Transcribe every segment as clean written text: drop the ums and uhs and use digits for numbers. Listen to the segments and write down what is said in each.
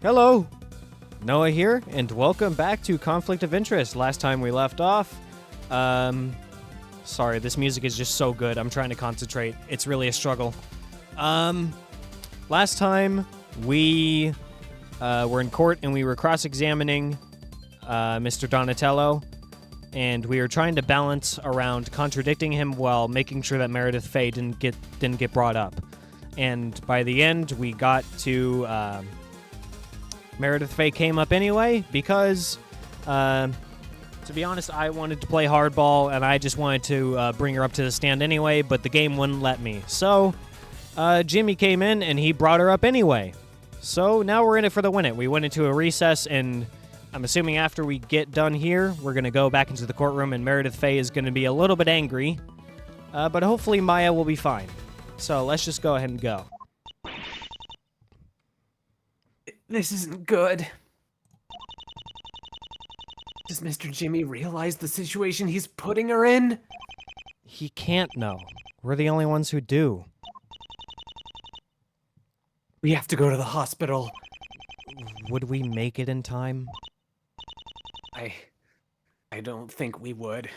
Hello, Noah here, and welcome back to Conflict of Interest. Last time we left off, sorry, this music is just so good. I'm trying to concentrate. It's really a struggle. Last time we were in court and we were cross-examining Mr. Donatello, and we were trying to balance around contradicting him while making sure that Meredith Fey didn't get brought up. And by the end, we got to Meredith Fey came up anyway because, to be honest, I wanted to play hardball and I just wanted to bring her up to the stand anyway, but the game wouldn't let me. So Jimmy came in and he brought her up anyway. So now we're in it for the win it. We went into a recess, and I'm assuming after we get done here, we're going to go back into the courtroom and Meredith Fey is going to be a little bit angry, but hopefully Maya will be fine. So let's just go ahead and go. This isn't good. Does Mr. Jimmy realize the situation he's putting her in? He can't know. We're the only ones who do. We have to go to the hospital. Would we make it in time? I don't think we would.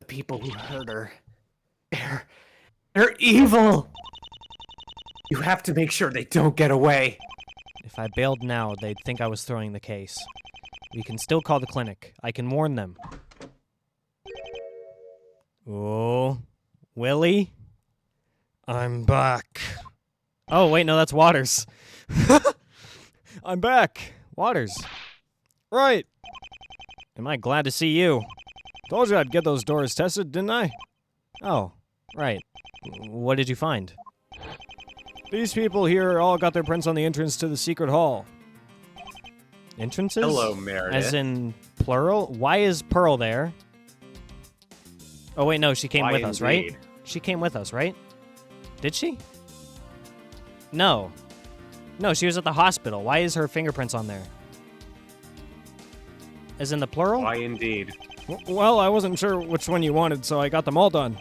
The people who hurt her, they're evil! You have to make sure they don't get away. If I bailed now, they'd think I was throwing the case. We can still call the clinic. I can warn them. Oh, Willie? I'm back. Oh, wait, no, that's Waters. I'm back. Waters. Right. Am I glad to see you? Told you I'd get those doors tested, didn't I? Oh, right. What did you find? These people here all got their prints on the entrance to the secret hall. Entrances? Hello, Meredith. As in plural? Why is Pearl there? Oh, wait, no, she came with us, right? She came with us, right? Did she? No. No, she was at the hospital. Why is her fingerprints on there? As in the plural? Why indeed? Well, I wasn't sure which one you wanted, so I got them all done.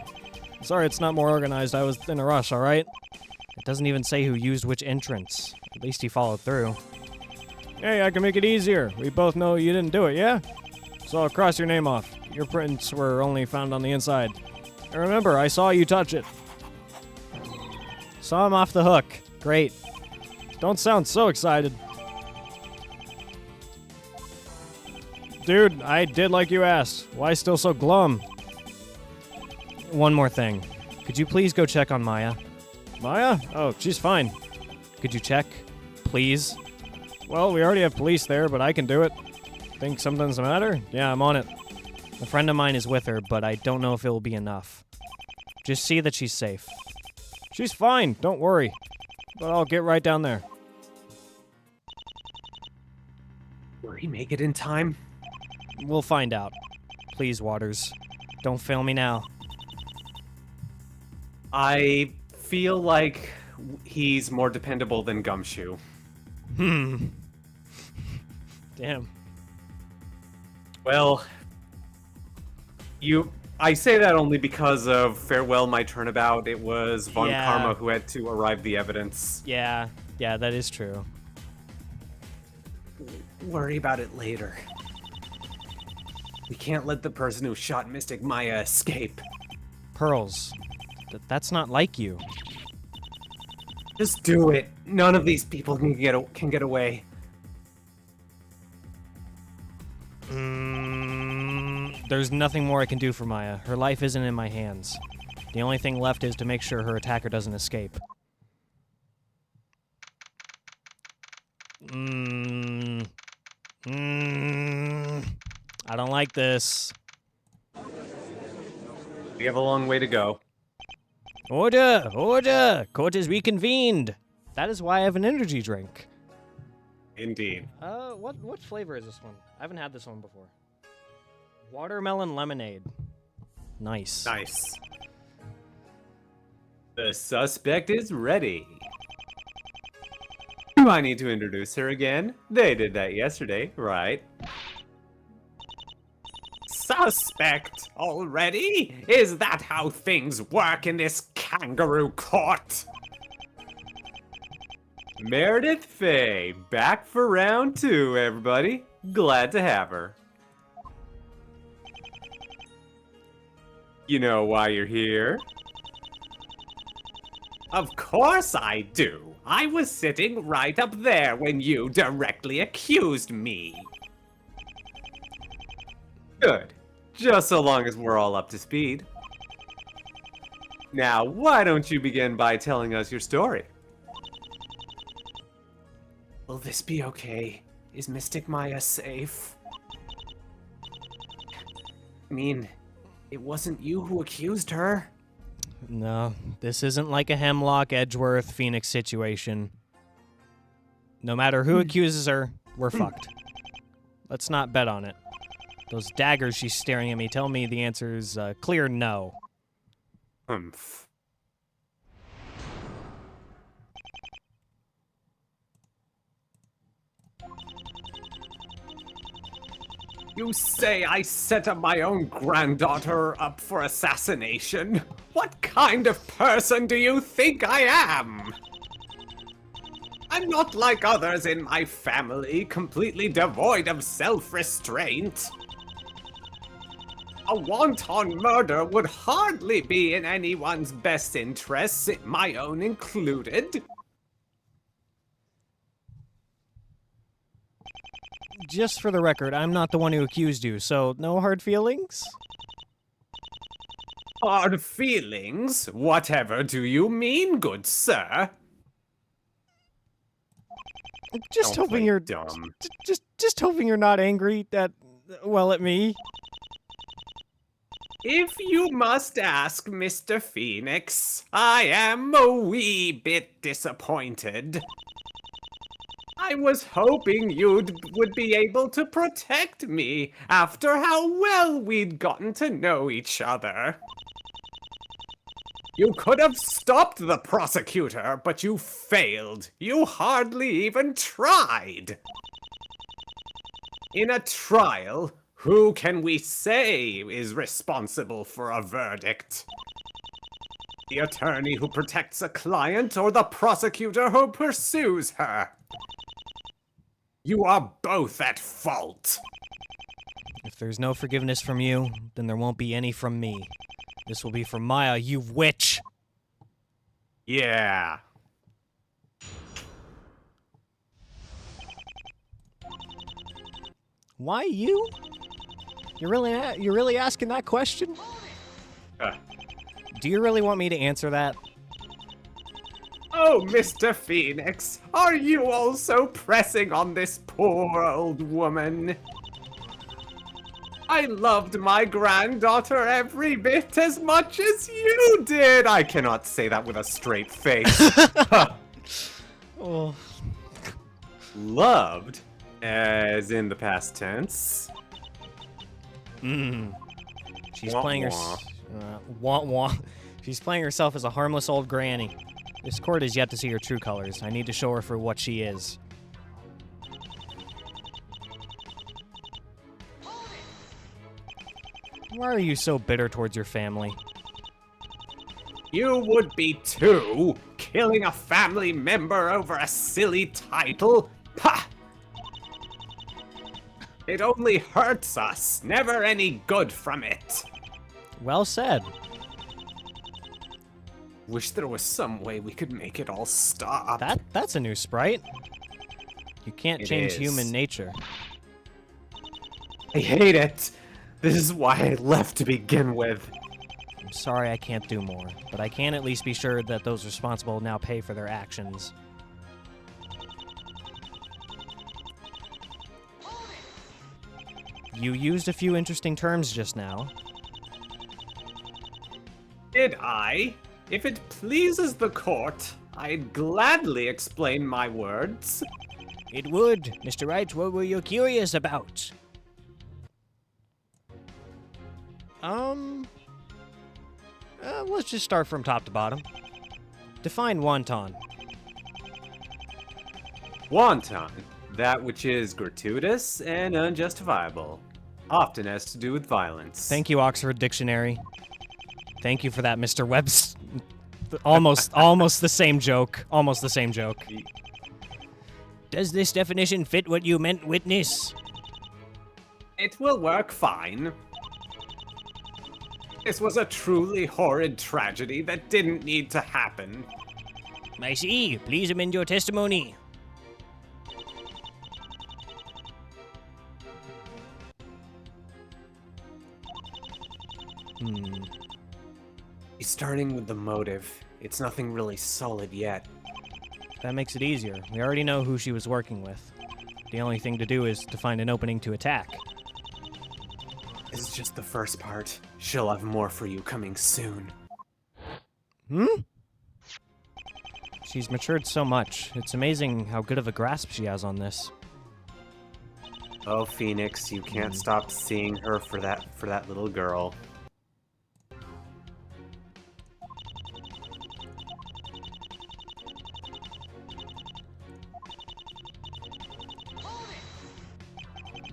Sorry it's not more organized. I was in a rush, all right? It doesn't even say who used which entrance. At least he followed through. Hey, I can make it easier. We both know you didn't do it, yeah? So I'll cross your name off. Your prints were only found on the inside. And remember, I saw you touch it. Saw him off the hook. Great. Don't sound so excited. Dude, I did like you asked. Why still so glum? One more thing. Could you please go check on Maya? Maya? Oh, she's fine. Could you check? Please? Well, we already have police there, but I can do it. Think something's the matter? Yeah, I'm on it. A friend of mine is with her, but I don't know if it will be enough. Just see that she's safe. She's fine, don't worry. But I'll get right down there. Will he make it in time? We'll find out. Please, Waters. Don't fail me now. I feel like he's more dependable than Gumshoe. Damn. Well, I say that only because of Farewell My Turnabout. It was Von Karma who had to arrive the evidence. Yeah, that is true. Worry about it later. We can't let the person who shot Mystic Maya escape. Pearls. That's not like you. Just do it. None of these people can get away. There's nothing more I can do for Maya. Her life isn't in my hands. The only thing left is to make sure her attacker doesn't escape. I don't like this. We have a long way to go. Order! Order! Court is reconvened! That is why I have an energy drink. Indeed. What flavor is this one? I haven't had this one before. Watermelon lemonade. Nice. Nice. The suspect is ready. Do I need to introduce her again? They did that yesterday, right? Suspect already? Is that how things work in this kangaroo court? Meredith Fey, back for round 2, everybody. Glad to have her. You know why you're here? Of course I do. I was sitting right up there when you directly accused me. Good. Just so long as we're all up to speed. Now, why don't you begin by telling us your story? Will this be okay? Is Mystic Maya safe? I mean, it wasn't you who accused her. No, this isn't like a Hemlock, Edgeworth, Phoenix situation. No matter who accuses her, we're fucked. Let's not bet on it. Those daggers she's staring at me tell me the answer is clear no. Humph. You say I set up my own granddaughter up for assassination? What kind of person do you think I am? I'm not like others in my family, completely devoid of self-restraint. A wanton murder would hardly be in anyone's best interests, my own included. Just for the record, I'm not the one who accused you, so no hard feelings? Hard feelings? Whatever do you mean, good sir? Just Don't hoping play you're dumb. Just hoping you're not angry at well, at me. If you must ask, Mr. Phoenix, I am a wee bit disappointed. I was hoping you would be able to protect me after how well we'd gotten to know each other. You could have stopped the prosecutor, but you failed. You hardly even tried. In a trial, who can we say is responsible for a verdict? The attorney who protects a client or the prosecutor who pursues her? You are both at fault. If there's no forgiveness from you, then there won't be any from me. This will be from Maya, you witch! Yeah. Why you? You're really asking that question? Do you really want me to answer that? Oh, Mr. Phoenix, are you also pressing on this poor old woman? I loved my granddaughter every bit as much as you did. I cannot say that with a straight face. Oh. Loved, as in the past tense. She's Wah, playing her. Wah wah. She's playing herself as a harmless old granny. This court is yet to see her true colors. I need to show her for what she is. Why are you so bitter towards your family? You would be too, killing a family member over a silly title. Pah! It only hurts us, never any good from it. Well said. Wish there was some way we could make it all stop. That's a new sprite. You can't It change is. human nature. I hate it. This is why I left to begin with. I'm sorry I can't do more, but I can at least be sure that those responsible now pay for their actions. You used a few interesting terms just now. Did I? If it pleases the court, I'd gladly explain my words. It would. Mr. Wright, what were you curious about? Let's just start from top to bottom. Define wonton. Wanton, that which is gratuitous and unjustifiable, often has to do with violence. Thank you, Oxford Dictionary. Thank you for that, Mr. Webb's. Almost the same joke. Almost the same joke. Does this definition fit what you meant, witness? It will work fine. This was a truly horrid tragedy that didn't need to happen. I see. Please amend your testimony. Starting with the motive. It's nothing really solid yet. That makes it easier. We already know who she was working with. The only thing to do is to find an opening to attack. This is just the first part. She'll have more for you coming soon. She's matured so much. It's amazing how good of a grasp she has on this. Oh, Phoenix, you can't stop seeing her for that little girl.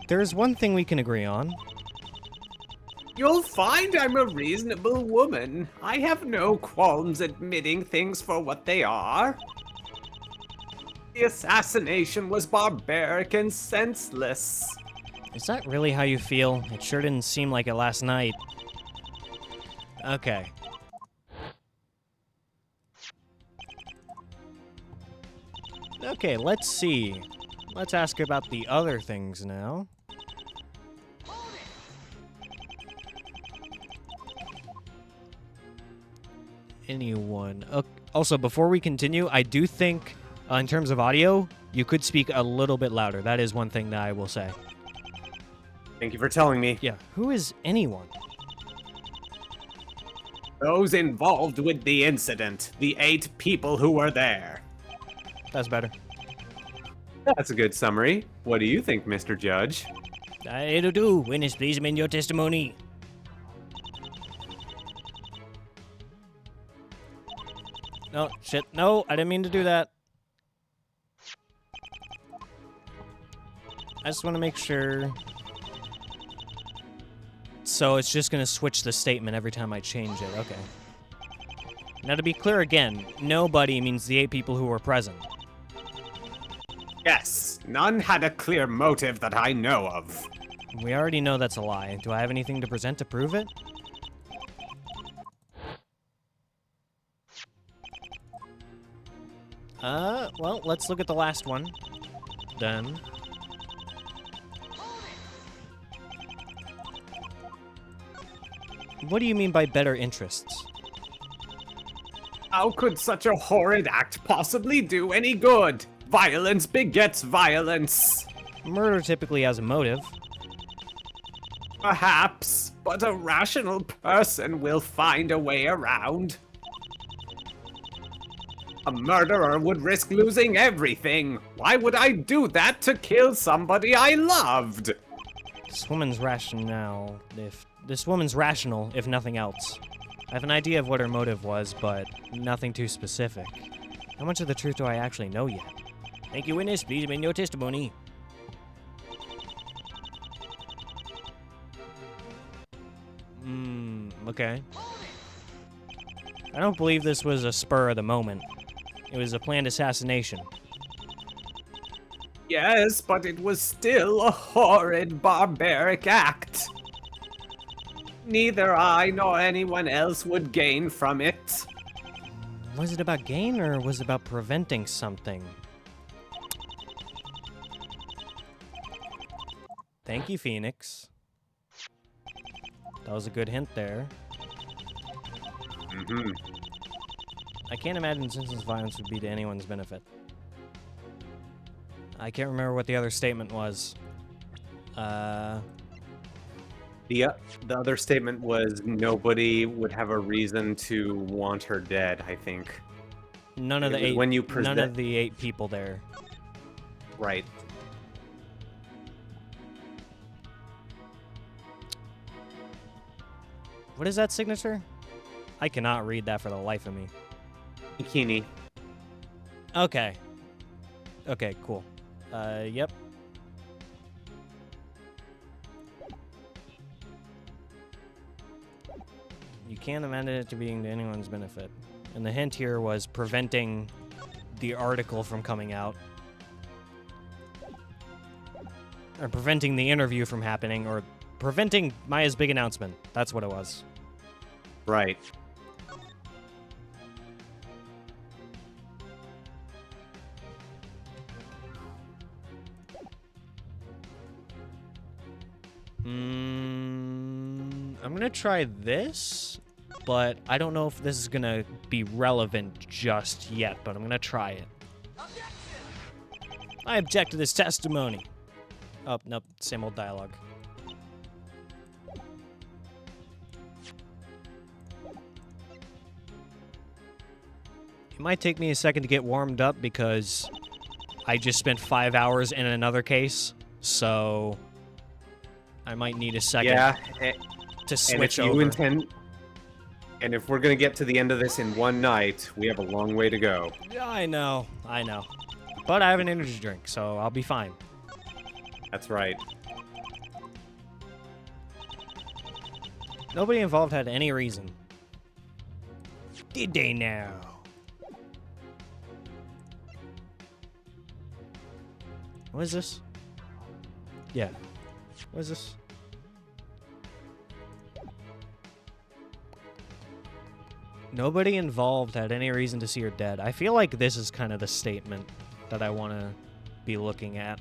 There's one thing we can agree on. You'll find I'm a reasonable woman. I have no qualms admitting things for what they are. The assassination was barbaric and senseless. Is that really how you feel? It sure didn't seem like it last night. Okay. Okay, let's see. Let's ask about the other things now. Anyone? Also, before we continue, I do think, in terms of audio, you could speak a little bit louder. That is one thing that I will say. Thank you for telling me. Yeah. Who is anyone? Those involved with the incident. The 8 people who were there. That's better. That's a good summary. What do you think, Mr. Judge? I do. Witness, please amend your testimony. No, shit. No, I didn't mean to do that. I just want to make sure. So it's just going to switch the statement every time I change it. Okay. Now to be clear again, nobody means the 8 people who were present. Yes, none had a clear motive that I know of. We already know that's a lie. Do I have anything to present to prove it? Well, let's look at the last one. Then. What do you mean by better interests? How could such a horrid act possibly do any good? Violence begets violence. Murder typically has a motive. Perhaps, but a rational person will find a way around. A murderer would risk losing everything. Why would I do that to kill somebody I loved? This woman's rational, if nothing else. I have an idea of what her motive was, but nothing too specific. How much of the truth do I actually know yet? Thank you, witness. Please amend your testimony. Okay. I don't believe this was a spur of the moment. It was a planned assassination. Yes, but it was still a horrid, barbaric act. Neither I nor anyone else would gain from it. Was it about gain, or was it about preventing something? Thank you, Phoenix. That was a good hint there. I can't imagine senseless violence would be to anyone's benefit. I can't remember what the other statement was. The other statement was nobody would have a reason to want her dead, I think. None of the eight. When you none of the 8 people there. Right. What is that signature? I cannot read that for the life of me. Bikini. Okay. Okay, cool. Yep. You can't amend it to being to anyone's benefit. And the hint here was preventing the article from coming out. Or preventing the interview from happening, or preventing Maya's big announcement. That's what it was. Right. I'm gonna try this, but I don't know if this is gonna be relevant just yet, but I'm gonna try it. I object to this testimony. Oh, nope, same old dialogue. It might take me a second to get warmed up because I just spent 5 hours in another case, so I might need a second to switch over. And if we're gonna get to the end of this in one night, we have a long way to go. Yeah, I know. But I have an energy drink, so I'll be fine. That's right. Nobody involved had any reason. Did they now? What is this? Yeah. What is this? Nobody involved had any reason to see her dead. I feel like this is kind of the statement that I want to be looking at.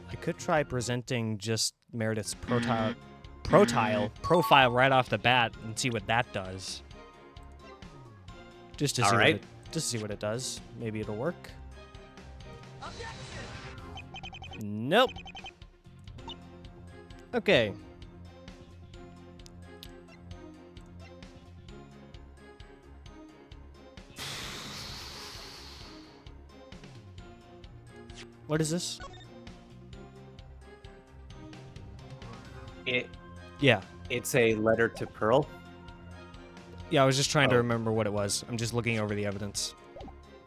I could try presenting just Meredith's profile right off the bat and see what that does. Just to see what it does. Maybe it'll work. Nope. Okay. What is this? It's a letter to Pearl. Yeah, I was just trying to remember what it was. I'm just looking over the evidence.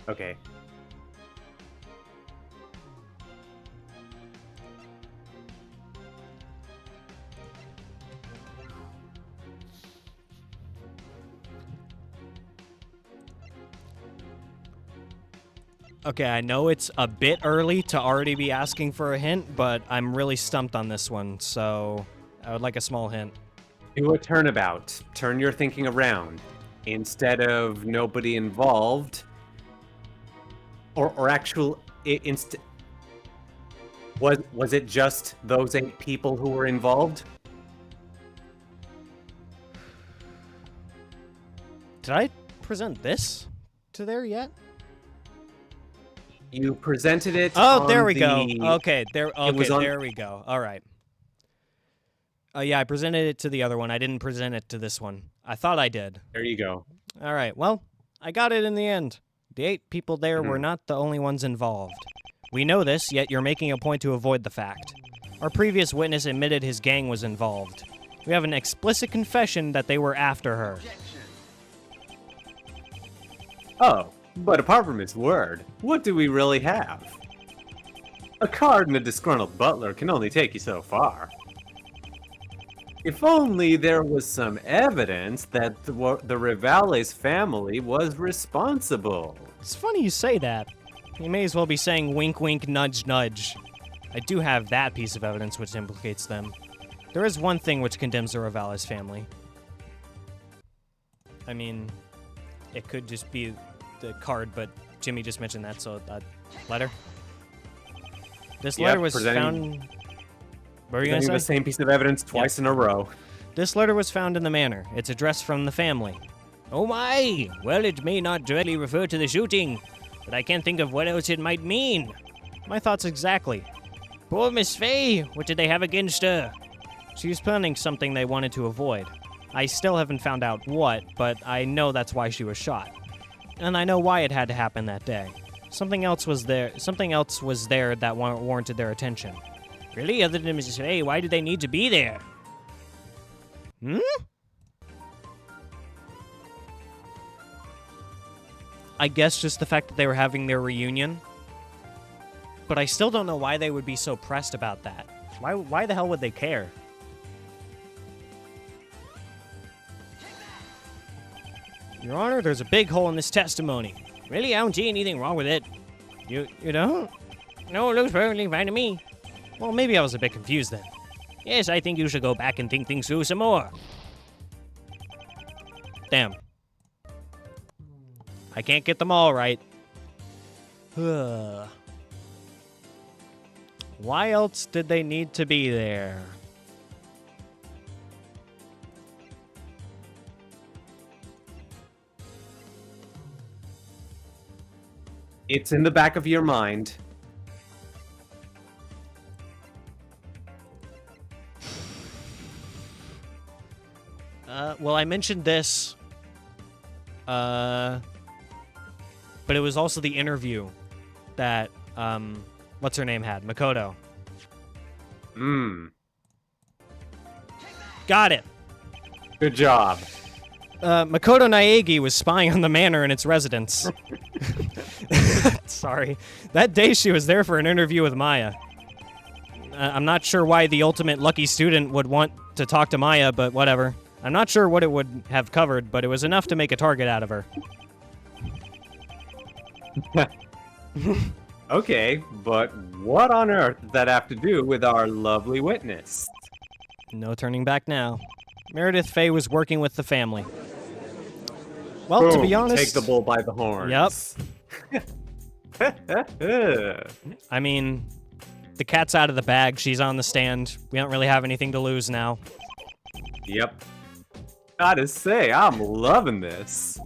Okay. Okay, I know it's a bit early to already be asking for a hint, but I'm really stumped on this one, so I would like a small hint. Do a turnabout. Turn your thinking around. Instead of nobody involved, was it just those 8 people who were involved? Did I present this to there yet? You presented it. Oh, there we go. Okay, there we go. All right. Yeah, I presented it to the other one. I didn't present it to this one. I thought I did. There you go. All right. Well, I got it in the end. The 8 people there were not the only ones involved. We know this, yet you're making a point to avoid the fact. Our previous witness admitted his gang was involved. We have an explicit confession that they were after her. Oh, but apart from his word, what do we really have? A card and a disgruntled butler can only take you so far. If only there was some evidence that the Rivales family was responsible. It's funny you say that. You may as well be saying wink wink nudge nudge. I do have that piece of evidence which implicates them. There is one thing which condemns the Rivales family. I mean, it could just be the card, but Jimmy just mentioned that, so letter. This letter was found... What were you going to say? The same piece of evidence twice in a row. This letter was found in the manor. It's addressed from the family. Oh my! Well, it may not directly refer to the shooting, but I can't think of what else it might mean. My thoughts exactly. Poor Miss Fey! What did they have against her? She was planning something they wanted to avoid. I still haven't found out what, but I know that's why she was shot. And I know why it had to happen that day. Something else was there that warranted their attention. Really? Other than Mrs. Fey, why did they need to be there? Hmm? I guess just the fact that they were having their reunion. But I still don't know why they would be so pressed about that. Why the hell would they care? Your Honor, there's a big hole in this testimony. Really? I don't see anything wrong with it. You don't? No, it looks perfectly fine to me. Well, maybe I was a bit confused then. Yes, I think you should go back and think things through some more. Damn. I can't get them all right. Why else did they need to be there? It's in the back of your mind. Well, I mentioned this. But it was also the interview that, what's her name had? Makoto. Got it. Good job. Makoto Naegi was spying on the manor and its residents. Sorry. That day she was there for an interview with Maya. I'm not sure why the ultimate lucky student would want to talk to Maya, but whatever. I'm not sure what it would have covered, but it was enough to make a target out of her. Okay, but what on earth does that have to do with our lovely witness? No turning back now. Meredith Fey was working with the family. Well, Boom, to be honest... take the bull by the horns. Yep. I mean, the cat's out of the bag. She's on the stand. We don't really have anything to lose now. Yep. Gotta say, I'm loving this.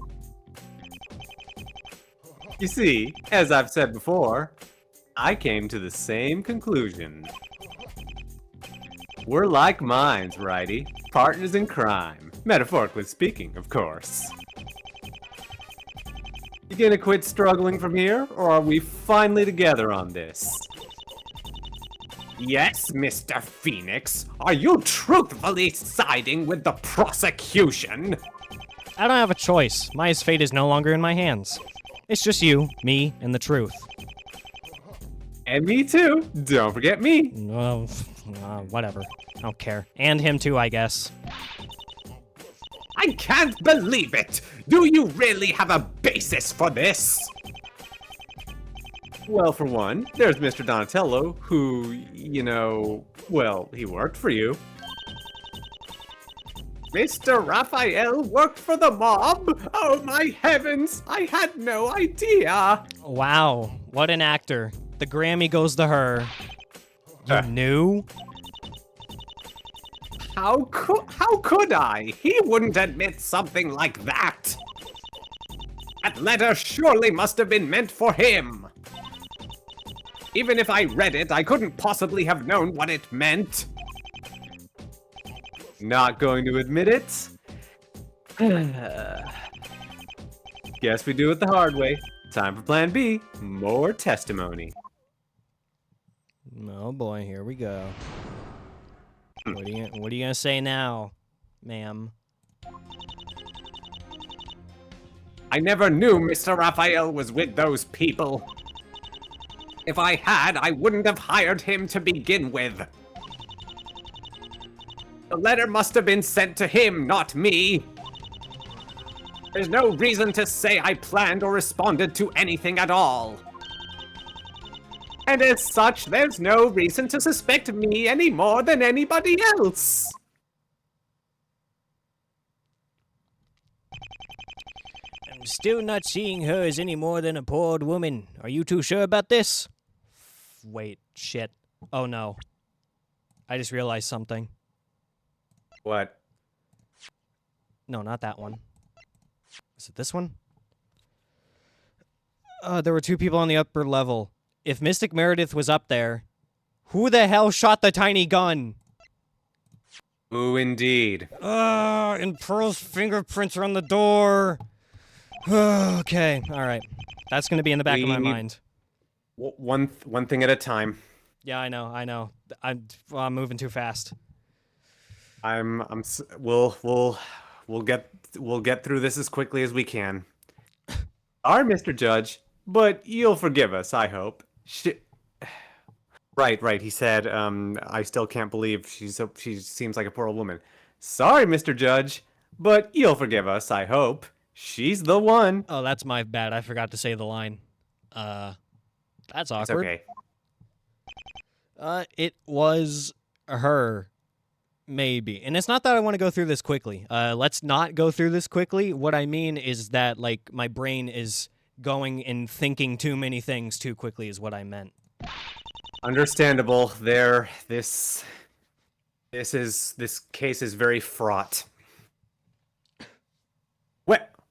You see, as I've said before, I came to the same conclusion. We're like minds, righty? Partners in crime. Metaphorically speaking, of course. You gonna quit struggling from here, or are we finally together on this? Yes, Mr. Phoenix. Are you truthfully siding with the prosecution? I don't have a choice. Maya's fate is no longer in my hands. It's just you, me, and the truth. And me too. Don't forget me. Well, whatever. I don't care. And him too, I guess. I can't believe it! Do you really have a basis for this? Well, for one, there's Mr. Donatello, who, you know, well, he worked for you. Mr. Raphael worked for the mob? Oh my heavens, I had no idea! Wow, what an actor. The Grammy goes to her. You knew? How could I? He wouldn't admit something like that! That letter surely must have been meant for him! Even if I read it, I couldn't possibly have known what it meant. Not going to admit it? Guess we do it the hard way. Time for plan B. More testimony. Oh boy, here we go. What are you gonna say now, ma'am? I never knew Mr. Raphael was with those people. If I had, I wouldn't have hired him to begin with. The letter must have been sent to him, not me. There's no reason to say I planned or responded to anything at all. And as such, there's no reason to suspect me any more than anybody else. I'm still not seeing her as any more than a poor old woman. Are you too sure about this? Wait, shit. Oh no. I just realized something. What? No, not that one. Is it this one? There were two people on the upper level. If Mystic Meredith was up there, who the hell shot the tiny gun? Ooh, indeed. And Pearl's fingerprints are on the door. Okay, alright. That's gonna be in the back of my mind. One thing at a time. Yeah, I know. I'm moving too fast. We'll get through this as quickly as we can. Sorry, Mr. Judge, but you'll forgive us, I hope. Right. He said, I still can't believe she seems like a poor woman. Sorry, Mr. Judge, but you'll forgive us, I hope. She's the one. Oh, that's my bad. I forgot to say the line. That's It's awkward. okay. It was her. Maybe. And it's not that I want to go through this quickly. Let's not go through this quickly. What I mean is that, like, my brain is going and thinking too many things too quickly is what I meant. Understandable. This case is very fraught.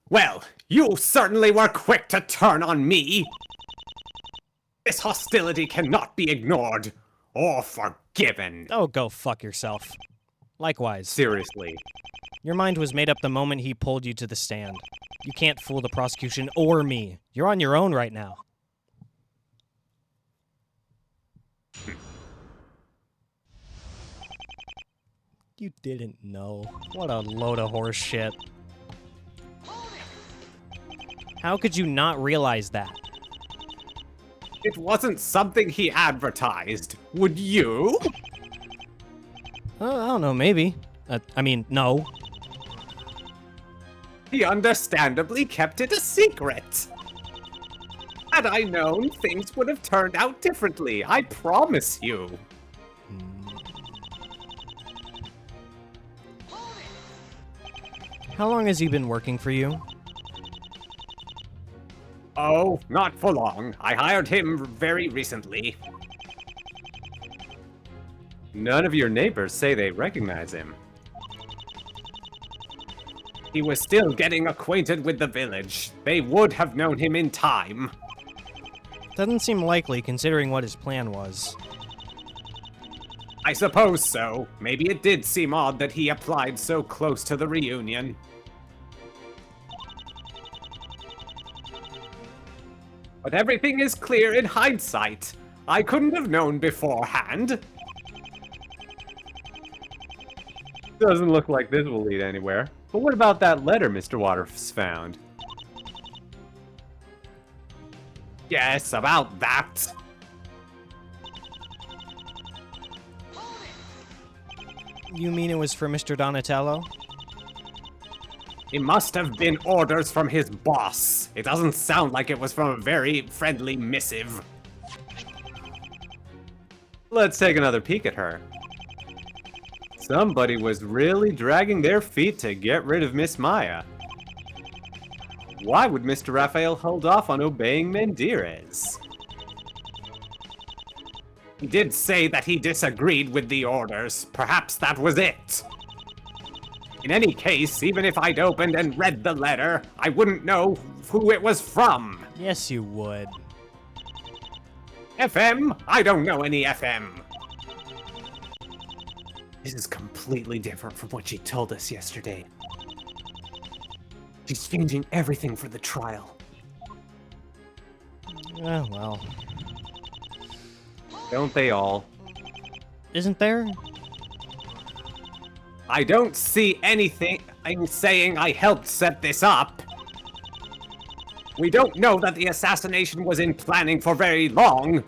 Well, you certainly were quick to turn on me. This hostility cannot be ignored or forgiven. Oh, go fuck yourself. Likewise. Seriously. Your mind was made up the moment he pulled you to the stand. You can't fool the prosecution or me. You're on your own right now. You didn't know. What a load of horse shit. How could you not realize that? It wasn't something he advertised. Would you? I don't know, maybe. No. He understandably kept it a secret. Had I known, things would have turned out differently, I promise you. How long has he been working for you? Oh, not for long. I hired him very recently. None of your neighbors say they recognize him. He was still getting acquainted with the village. They would have known him in time. Doesn't seem likely considering what his plan was. I suppose so. Maybe it did seem odd that he applied so close to the reunion. But everything is clear in hindsight. I couldn't have known beforehand. Doesn't look like this will lead anywhere. But what about that letter Mr. Waters found? Yes, about that. You mean it was for Mr. Donatello? It must have been orders from his boss. It doesn't sound like it was from a very friendly missive. Let's take another peek at her. Somebody was really dragging their feet to get rid of Miss Maya. Why would Mr. Raphael hold off on obeying Menderes? He did say that he disagreed with the orders. Perhaps that was it. In any case, even if I'd opened and read the letter, I wouldn't know who it was from. Yes, you would. FM? I don't know any FM. This is completely different from what she told us yesterday. She's changing everything for the trial. Well. Don't they all? Isn't there? I don't see anything I'm saying I helped set this up. We don't know that the assassination was in planning for very long.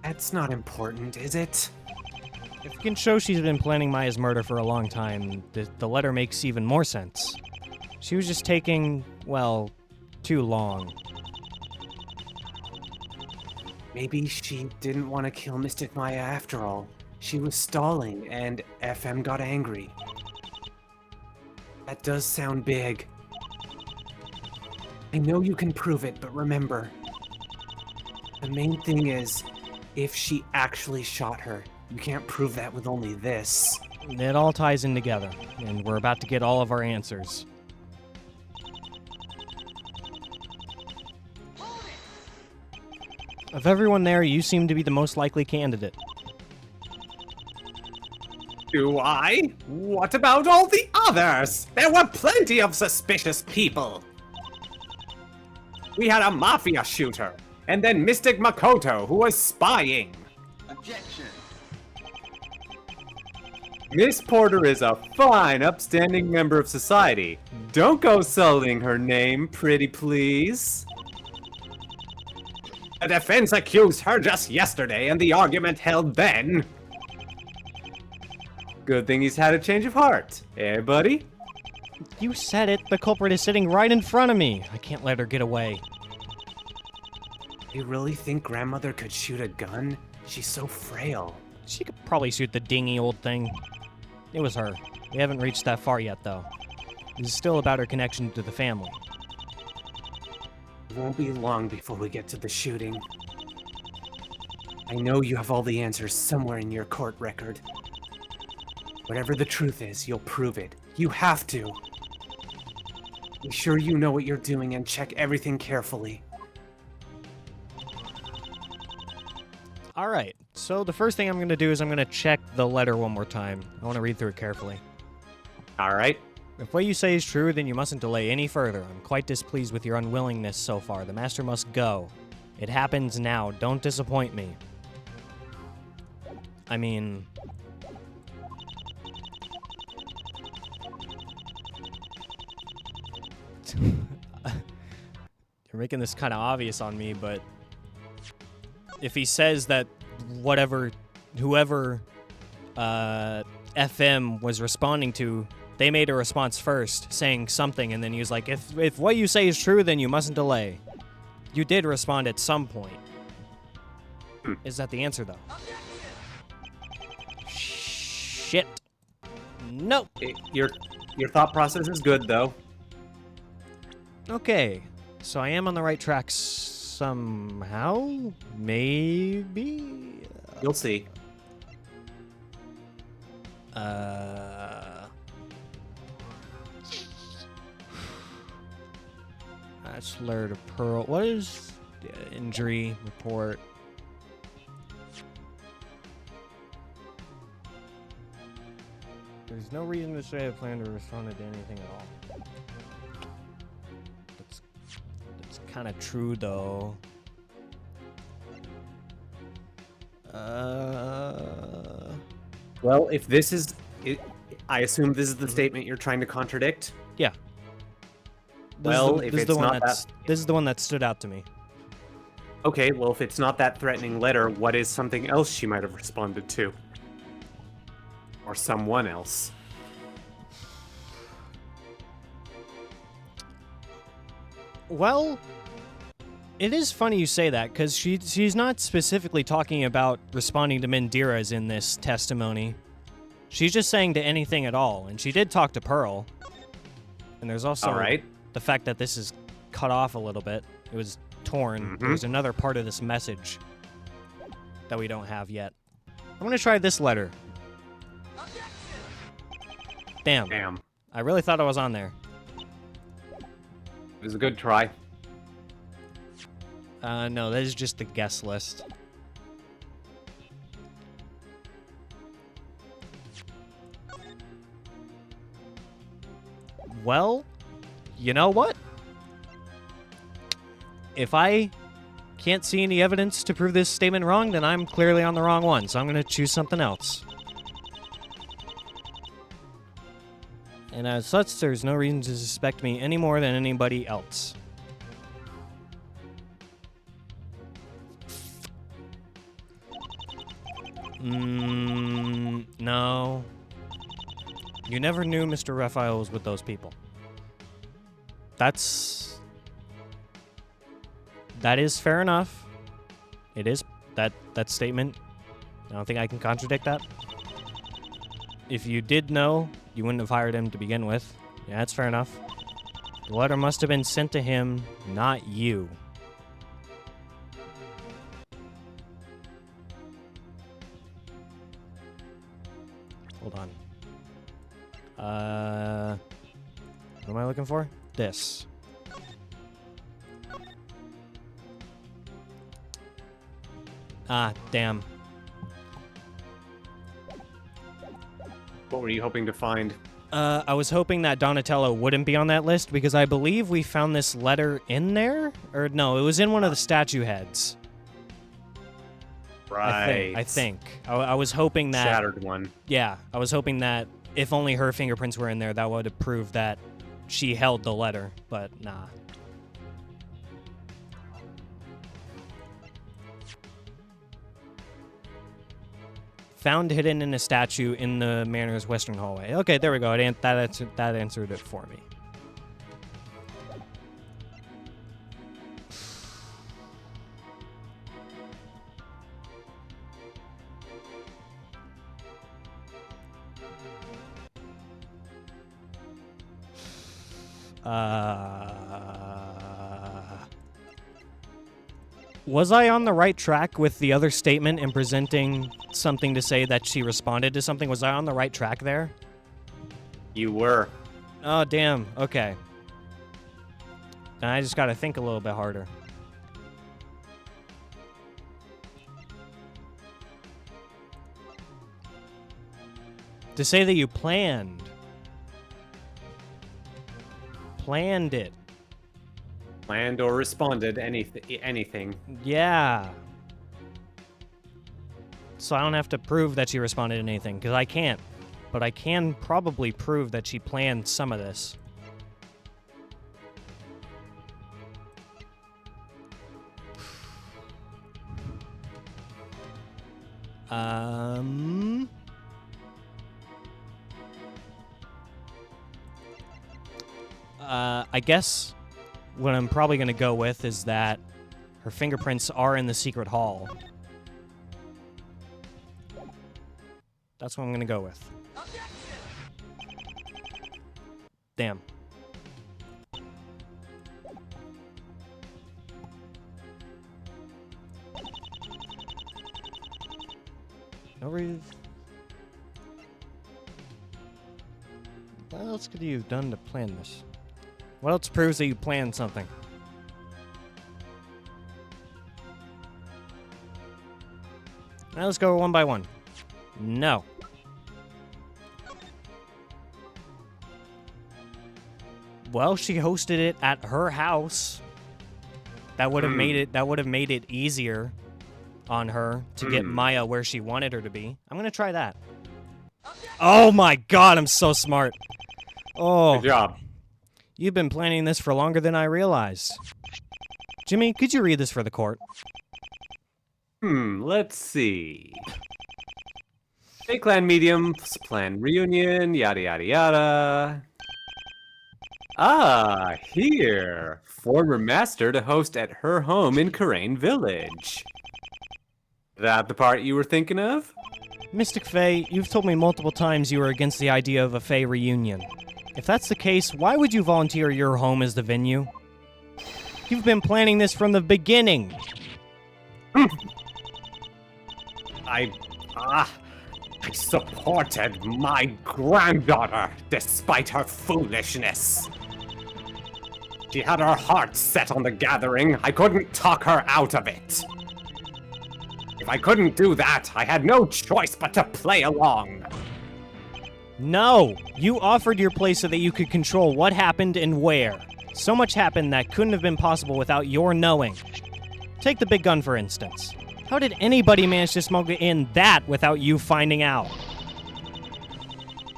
That's not important, is it? If you can show she's been planning Maya's murder for a long time, the letter makes even more sense. She was just taking, well, too long. Maybe she didn't want to kill Mystic Maya after all. She was stalling, and FM got angry. That does sound big. I know you can prove it, but remember, the main thing is, if she actually shot her, you can't prove that with only this. It all ties in together, and we're about to get all of our answers. Of everyone there, you seem to be the most likely candidate. Do I? What about all the others? There were plenty of suspicious people. We had a mafia shooter, And then Mystic Makoto, who was spying. Objection. Miss Porter is a fine, upstanding member of society. Don't go sullying her name, pretty please. The defense accused her just yesterday, and the argument held then. Good thing he's had a change of heart. Eh, buddy? You said it. The culprit is sitting right in front of me. I can't let her get away. You really think grandmother could shoot a gun? She's so frail. She could probably shoot the dingy old thing. It was her. We haven't reached that far yet, though. This is still about her connection to the family. It won't be long before we get to the shooting. I know you have all the answers somewhere in your court record. Whatever the truth is, you'll prove it. You have to. Be sure you know what you're doing and check everything carefully. All right. So the first thing I'm going to do is I'm going to check the letter one more time. I want to read through it carefully. All right. If what you say is true, then you mustn't delay any further. I'm quite displeased with your unwillingness so far. The master must go. It happens now. Don't disappoint me. I mean... You're making this kind of obvious on me, but... If he says that whoever FM was responding to, they made a response first, saying something, and then he was like, if what you say is true, then you mustn't delay. You did respond at some point. Is that the answer, though? Shit. Nope. Your thought process is good, though. Okay. So I am on the right track somehow? Maybe? You'll see. Bachelor to Pearl. What is injury report? There's no reason to say I plan to respond to anything at all. That's kind of true, though. Well, if this is... I assume this is the statement you're trying to contradict? Yeah. This is the one that stood out to me. Okay, well, if it's not that threatening letter, what is something else she might have responded to? Or someone else? Well, it is funny you say that, because she's not specifically talking about responding to Mandira's in this testimony. She's just saying to anything at all, and she did talk to Pearl. And there's also the fact that this is cut off a little bit. It was torn. Mm-hmm. There's another part of this message that we don't have yet. I'm going to try this letter. Damn. I really thought I was on there. It was a good try. No, that is just the guest list. Well, you know what? If I can't see any evidence to prove this statement wrong, then I'm clearly on the wrong one, so I'm going to choose something else. And as such, there's no reason to suspect me any more than anybody else. No. You never knew Mr. Raphael was with those people. That is fair enough. It is that statement. I don't think I can contradict that. If you did know, you wouldn't have hired him to begin with. Yeah, that's fair enough. The letter must have been sent to him, not you. Hold on. What am I looking for? This. Ah, damn. What were you hoping to find? I was hoping that Donatello wouldn't be on that list because I believe we found this letter in there. Or no, it was in one of the statue heads. Right. I think. I was hoping that... Shattered one. Yeah, I was hoping that if only her fingerprints were in there, that would have proved that she held the letter, but nah. Found hidden in a statue in the Manor's western hallway. Okay, there we go. That answered it for me. Was I on the right track with the other statement and presenting something to say that she responded to something? Was I on the right track there? You were. Oh, damn. Okay. Then I just gotta think a little bit harder. To say that you planned it. Planned or responded, anything. Yeah. So I don't have to prove that she responded to anything, because I can't. But I can probably prove that she planned some of this. I guess what I'm probably going to go with is that her fingerprints are in the secret hall. That's what I'm going to go with. Damn. What else could you have done to plan this? What else proves that you planned something? Now let's go one by one. No. Well, she hosted it at her house. That would have made it easier on her to get Maya where she wanted her to be. I'm gonna try that. Oh my god, I'm so smart. Oh. Good job. You've been planning this for longer than I realized. Jimmy, could you read this for the court? Let's see. Fake clan mediums plan reunion, yada yada yada. Ah, here. Former master to host at her home in Karain Village. That the part you were thinking of? Mystic Fey, you've told me multiple times you were against the idea of a Fey reunion. If that's the case, why would you volunteer your home as the venue? You've been planning this from the beginning. I supported my granddaughter despite her foolishness. She had her heart set on the gathering. I couldn't talk her out of it. If I couldn't do that, I had no choice but to play along. No! You offered your place so that you could control what happened and where. So much happened that couldn't have been possible without your knowing. Take the big gun, for instance. How did anybody manage to smuggle in that without you finding out?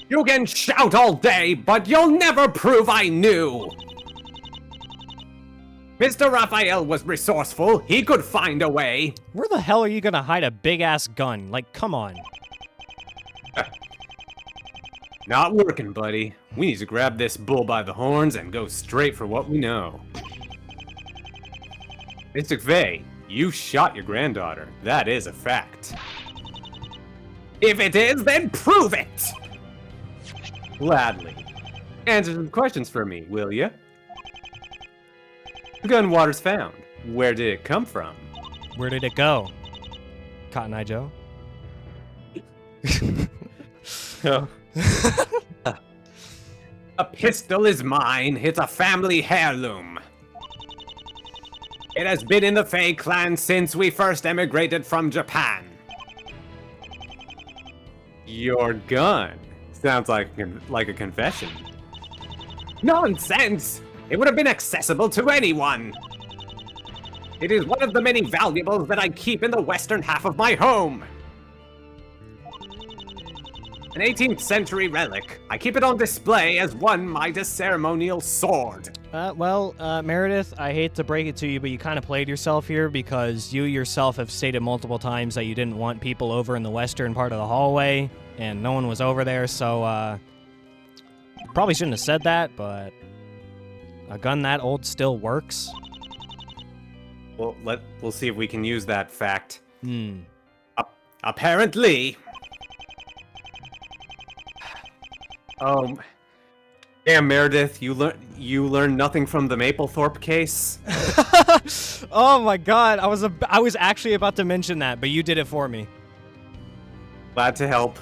You can shout all day, but you'll never prove I knew! Mr. Raphael was resourceful. He could find a way. Where the hell are you gonna hide a big-ass gun? Like, come on. Not working, buddy. We need to grab this bull by the horns and go straight for what we know. Mystic Fey, you shot your granddaughter. That is a fact. If it is, then prove it! Gladly. Answer some questions for me, will ya? The gun Waters found. Where did it come from? Where did it go? Cotton Eye Joe? Oh. A pistol is mine. It's a family heirloom. It has been in the Fey clan since we first emigrated from Japan. Your gun. Sounds like a confession. Nonsense! It would have been accessible to anyone. It is one of the many valuables that I keep in the western half of my home. An 18th century relic. I keep it on display as one Midas ceremonial sword. Meredith, I hate to break it to you, but you kind of played yourself here because you yourself have stated multiple times that you didn't want people over in the western part of the hallway, and no one was over there, so, probably shouldn't have said that, but a gun that old still works. Well, we'll see if we can use that fact. Apparently. Damn, Meredith, you learned nothing from the Maplethorpe case? Oh my god, I was actually about to mention that, but you did it for me. Glad to help.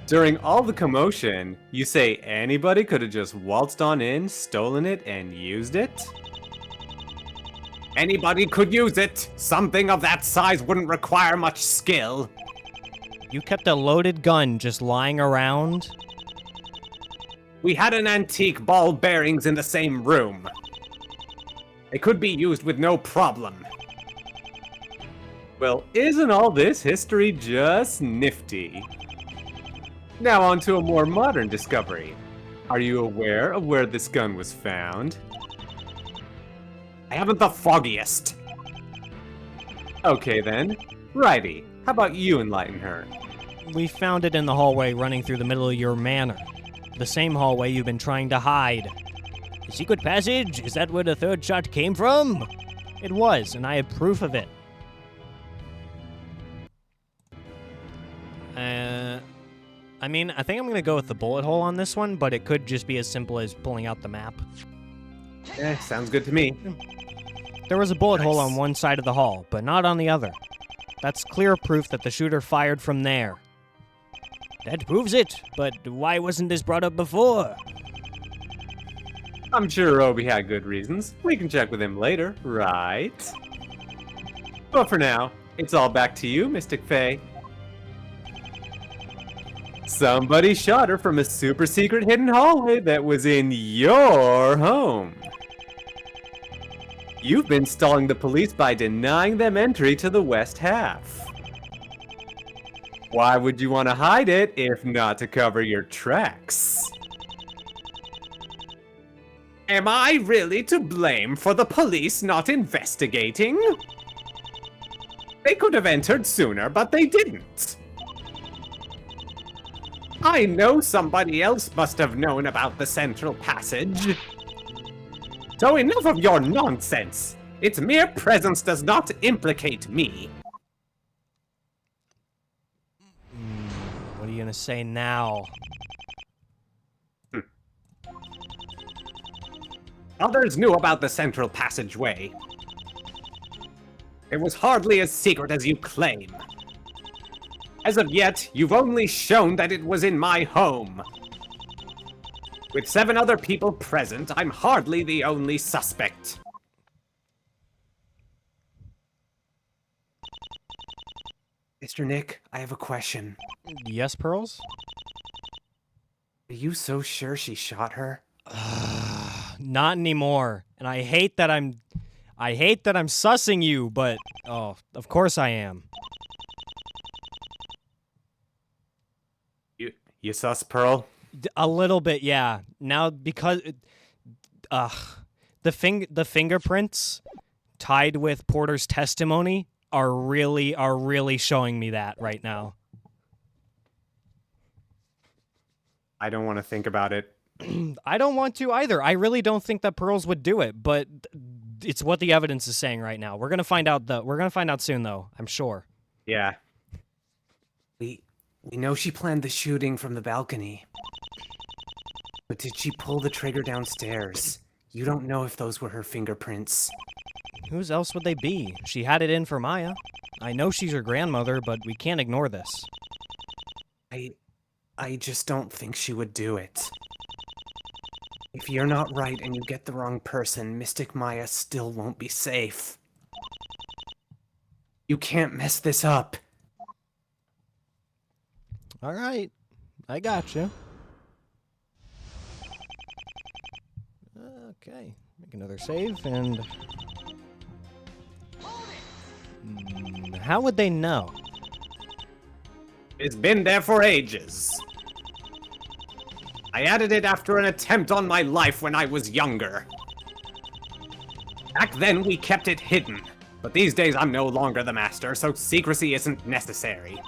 During all the commotion, you say anybody could have just waltzed on in, stolen it, and used it? Anybody could use it. Something of that size wouldn't require much skill. You kept a loaded gun just lying around? We had an antique ball bearings in the same room. They could be used with no problem. Well, isn't all this history just nifty? Now on to a more modern discovery. Are you aware of where this gun was found? I haven't the foggiest. Okay then. Righty. How about you enlighten her? We found it in the hallway running through the middle of your manor. The same hallway you've been trying to hide. The secret passage? Is that where the third shot came from? It was, and I have proof of it. I mean, I think I'm gonna go with the bullet hole on this one, but it could just be as simple as pulling out the map. Sounds good to me. There was a bullet hole on one side of the hall, but not on the other. That's clear proof that the shooter fired from there. That proves it, but why wasn't this brought up before? I'm sure Obi had good reasons. We can check with him later, right? But for now, it's all back to you, Mystic Fey. Somebody shot her from a super secret hidden hallway that was in your home. You've been stalling the police by denying them entry to the west half. Why would you want to hide it if not to cover your tracks? Am I really to blame for the police not investigating? They could have entered sooner, but they didn't. I know somebody else must have known about the central passage. So enough of your nonsense. Its mere presence does not implicate me. What are you gonna say now? Others knew about the central passageway. It was hardly as secret as you claim. As of yet, you've only shown that it was in my home. With 7 other people present, I'm hardly the only suspect. Mr. Nick, I have a question. Yes, Pearls? Are you so sure she shot her? Not anymore. And I hate that I'm sussing you, but oh, of course I am. You sus, Pearl? A little bit, yeah. Now because the fingerprints tied with Porter's testimony are really showing me that right now. I don't want to think about it. I don't want to either. I really don't think that Pearls would do it, but it's what the evidence is saying right now. We're gonna find out soon, though. I'm sure. Yeah. We know she planned the shooting from the balcony. But did she pull the trigger downstairs? You don't know if those were her fingerprints. Whose else would they be? She had it in for Maya. I know she's her grandmother, but we can't ignore this. I just don't think she would do it. If you're not right and you get the wrong person, Mystic Maya still won't be safe. You can't mess this up. All right. I got you. Okay. Make another save, and... how would they know? It's been there for ages. I added it after an attempt on my life when I was younger. Back then, we kept it hidden. But these days, I'm no longer the master, so secrecy isn't necessary.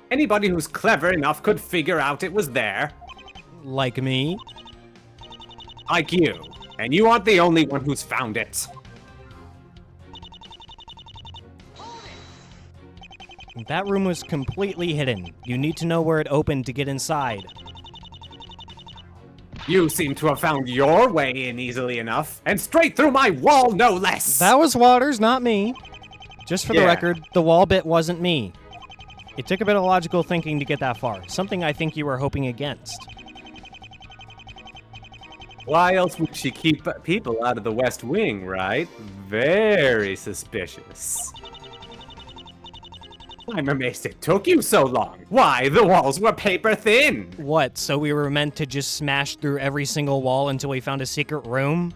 Anybody who's clever enough could figure out it was there. Like me? Like you. And you aren't the only one who's found it. That room was completely hidden. You need to know where it opened to get inside. You seem to have found your way in easily enough, and straight through my wall, no less! That was Waters, not me. Just for the Yeah. record, the wall bit wasn't me. It took a bit of logical thinking to get that far, something I think you were hoping against. Why else would she keep people out of the West Wing, right? Very suspicious. I'm amazed it took you so long. Why, the walls were paper thin! What, so we were meant to just smash through every single wall until we found a secret room?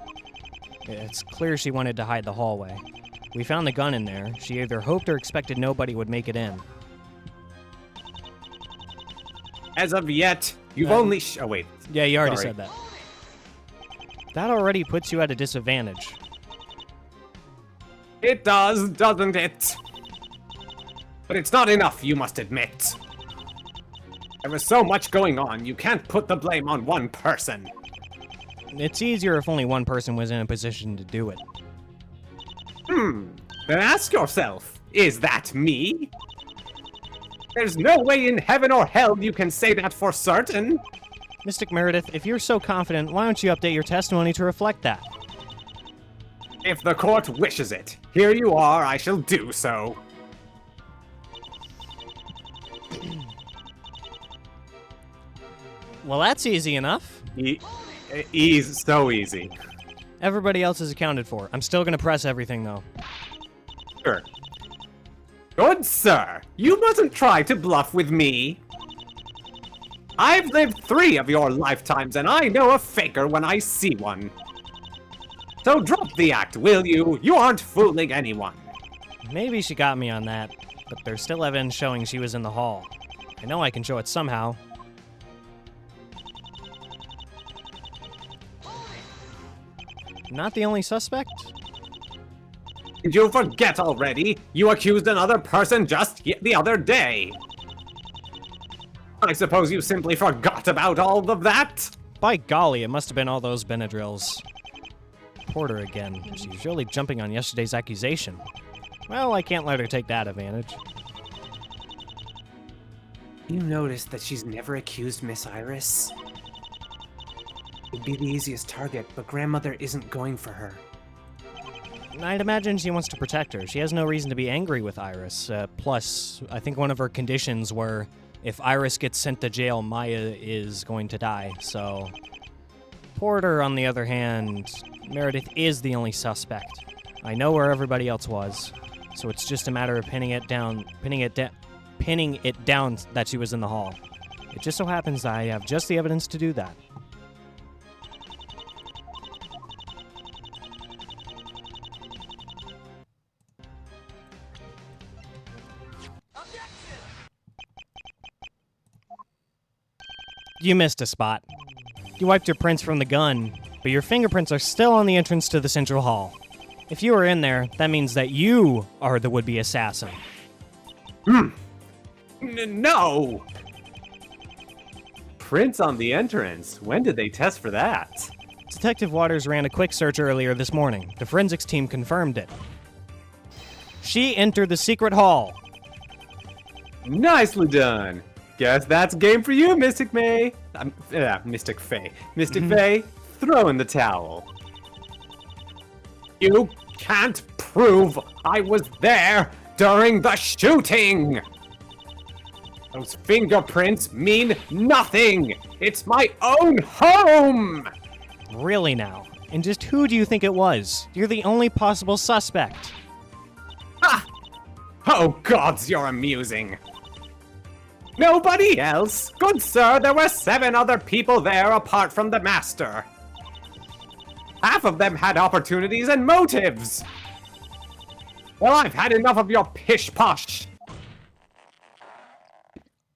It's clear she wanted to hide the hallway. We found the gun in there. She either hoped or expected nobody would make it in. As of yet, you've only oh wait. Yeah, you already Sorry. said that. That already puts you at a disadvantage. It does, doesn't it? But it's not enough, you must admit. There was so much going on, you can't put the blame on one person. It's easier if only one person was in a position to do it. Then ask yourself, is that me? There's no way in heaven or hell you can say that for certain. Mystic Meredith, if you're so confident, why don't you update your testimony to reflect that? If the court wishes it, here you are, I shall do so. Well, that's easy enough. Ease so easy. Everybody else is accounted for. I'm still gonna press everything, though. Sure. Good sir, you mustn't try to bluff with me. I've lived 3 of your lifetimes, and I know a faker when I see one. So drop the act, will you? You aren't fooling anyone. Maybe she got me on that, but there's still evidence showing she was in the hall. I know I can show it somehow. Not the only suspect? Did you forget already? You accused another person just the other day. I suppose you simply forgot about all of that? By golly, it must have been all those Benadryls. Porter again. She's really jumping on yesterday's accusation. Well, I can't let her take that advantage. You notice that she's never accused Miss Iris? It'd be the easiest target, but Grandmother isn't going for her. I'd imagine she wants to protect her. She has no reason to be angry with Iris. Plus, I think one of her conditions were if Iris gets sent to jail, Maya is going to die, so... Porter, on the other hand, Meredith is the only suspect. I know where everybody else was, so it's just a matter of pinning it down that she was in the hall. It just so happens that I have just the evidence to do that. You missed a spot. You wiped your prints from the gun, but your fingerprints are still on the entrance to the central hall. If you were in there, that means that you are the would-be assassin. No! Prints on the entrance. When did they test for that? Detective Waters ran a quick search earlier this morning. The forensics team confirmed it. She entered the secret hall. Nicely done. Guess that's game for you, Mystic May. Mystic Fey. Mystic Fey, throw in the towel. You can't prove I was there during the shooting! Those fingerprints mean nothing! It's my own home! Really now? And just who do you think it was? You're the only possible suspect. Ah! Oh gods, you're amusing. Nobody else? Good sir, there were 7 other people there apart from the master. Half of them had opportunities and motives. Well, I've had enough of your pish-posh.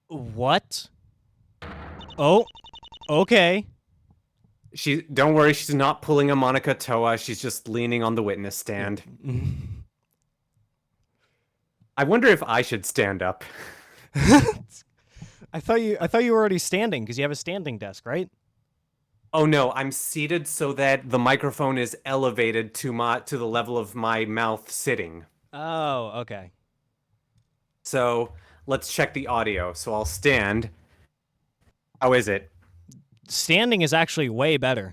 What? Oh, okay. Don't worry, she's not pulling a Monica Toa. She's just leaning on the witness stand. I wonder if I should stand up. I thought you were already standing because you have a standing desk, right? Oh no, I'm seated so that the microphone is elevated to the level of my mouth sitting. Oh, okay. So let's check the audio. So I'll stand. How is it? Standing is actually way better.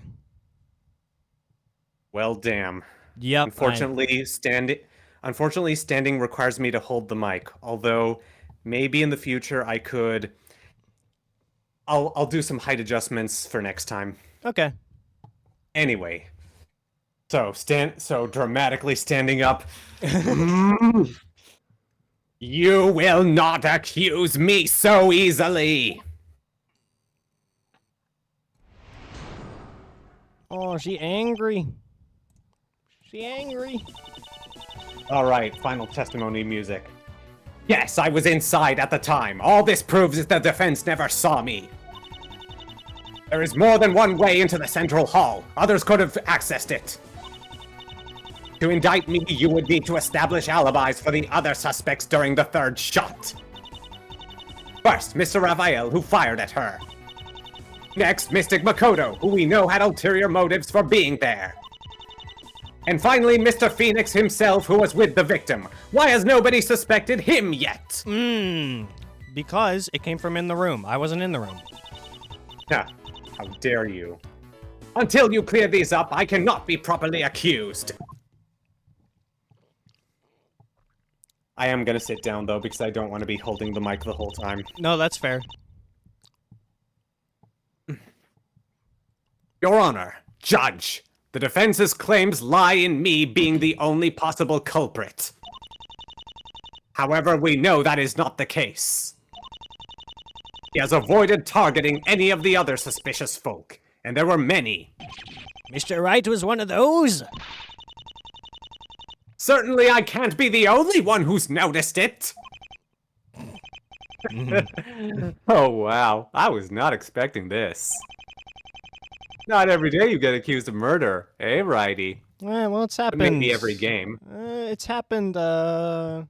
Well, damn. Yep. Unfortunately, standing requires me to hold the mic. Although, maybe in the future I could. I'll do some height adjustments for next time. Okay. Anyway, so dramatically standing up. You will not accuse me so easily. Oh, she angry. She angry. All right, final testimony music. Yes, I was inside at the time. All this proves is the defense never saw me. There is more than one way into the central hall. Others could have accessed it. To indict me, you would need to establish alibis for the other suspects during the 3rd shot. First, Mr. Raphael, who fired at her. Next, Mystic Makoto, who we know had ulterior motives for being there. And finally, Mr. Phoenix himself, who was with the victim. Why has nobody suspected him yet? Because it came from in the room. I wasn't in the room. Huh. How dare you. Until you clear these up, I cannot be properly accused. I am gonna sit down, though, because I don't want to be holding the mic the whole time. No, that's fair. Your Honor, Judge, the defense's claims lie in me being the only possible culprit. However, we know that is not the case. He has avoided targeting any of the other suspicious folk, and there were many. Mr. Wright was one of those. Certainly I can't be the only one who's noticed it. Oh, wow. I was not expecting this. Not every day you get accused of murder, eh, Righty? Well, it's happened. Maybe every game. It's happened, there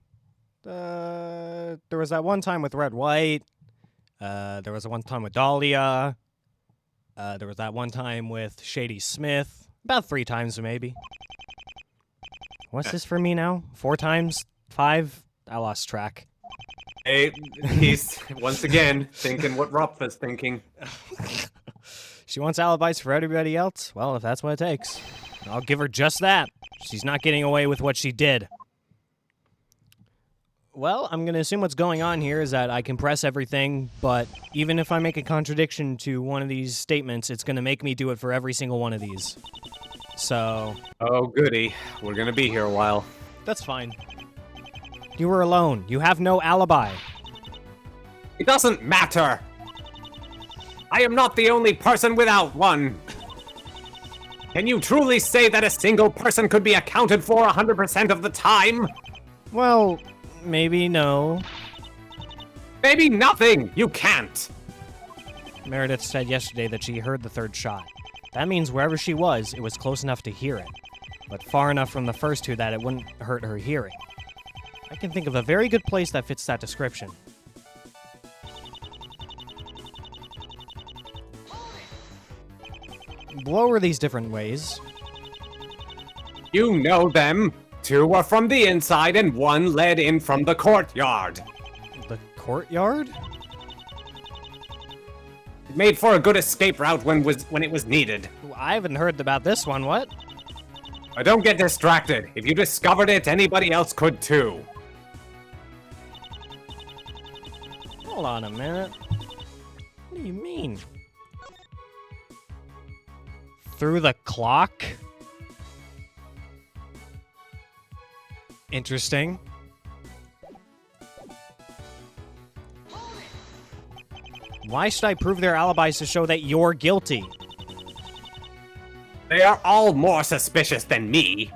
was that one time with Red White. There was one time with Dahlia. There was that one time with Shady Smith. About 3 times, maybe. What's this for me now? 4 times? 5? I lost track. Hey, he's, once again, thinking what Ropfa's thinking. She wants alibis for everybody else? Well, if that's what it takes. I'll give her just that. She's not getting away with what she did. Well, I'm going to assume what's going on here is that I compress everything, but even if I make a contradiction to one of these statements, it's going to make me do it for every single one of these. So... Oh, goody. We're gonna be here a while. That's fine. You were alone. You have no alibi. It doesn't matter! I am not the only person without one! Can you truly say that a single person could be accounted for 100% of the time? Well... maybe no. Maybe nothing! You can't! Meredith said yesterday that she heard the 3rd shot. That means wherever she was, it was close enough to hear it, but far enough from the first 2 that it wouldn't hurt her hearing. I can think of a very good place that fits that description. What were these different ways? You know them! 2 were from the inside and 1 led in from the courtyard. The courtyard? It made for a good escape route when it was needed. I haven't heard about this one, what? Don't get distracted. If you discovered it, anybody else could too. Hold on a minute. What do you mean? Through the clock? Interesting. Why should I prove their alibis to show that you're guilty? They are all more suspicious than me.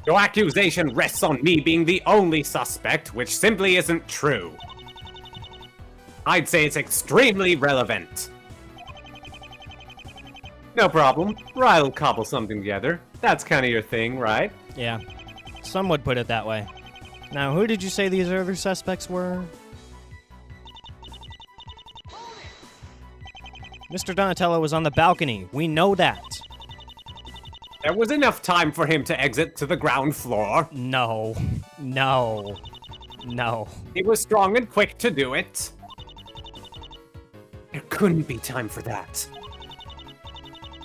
Your accusation rests on me being the only suspect, which simply isn't true. I'd say it's extremely relevant. No problem. Ryle'll cobble something together. That's kind of your thing, right? Yeah, some would put it that way. Now, who did you say these other suspects were? Mr. Donatello was on the balcony. We know that. There was enough time for him to exit to the ground floor. No. No. No. He was strong and quick to do it. There couldn't be time for that.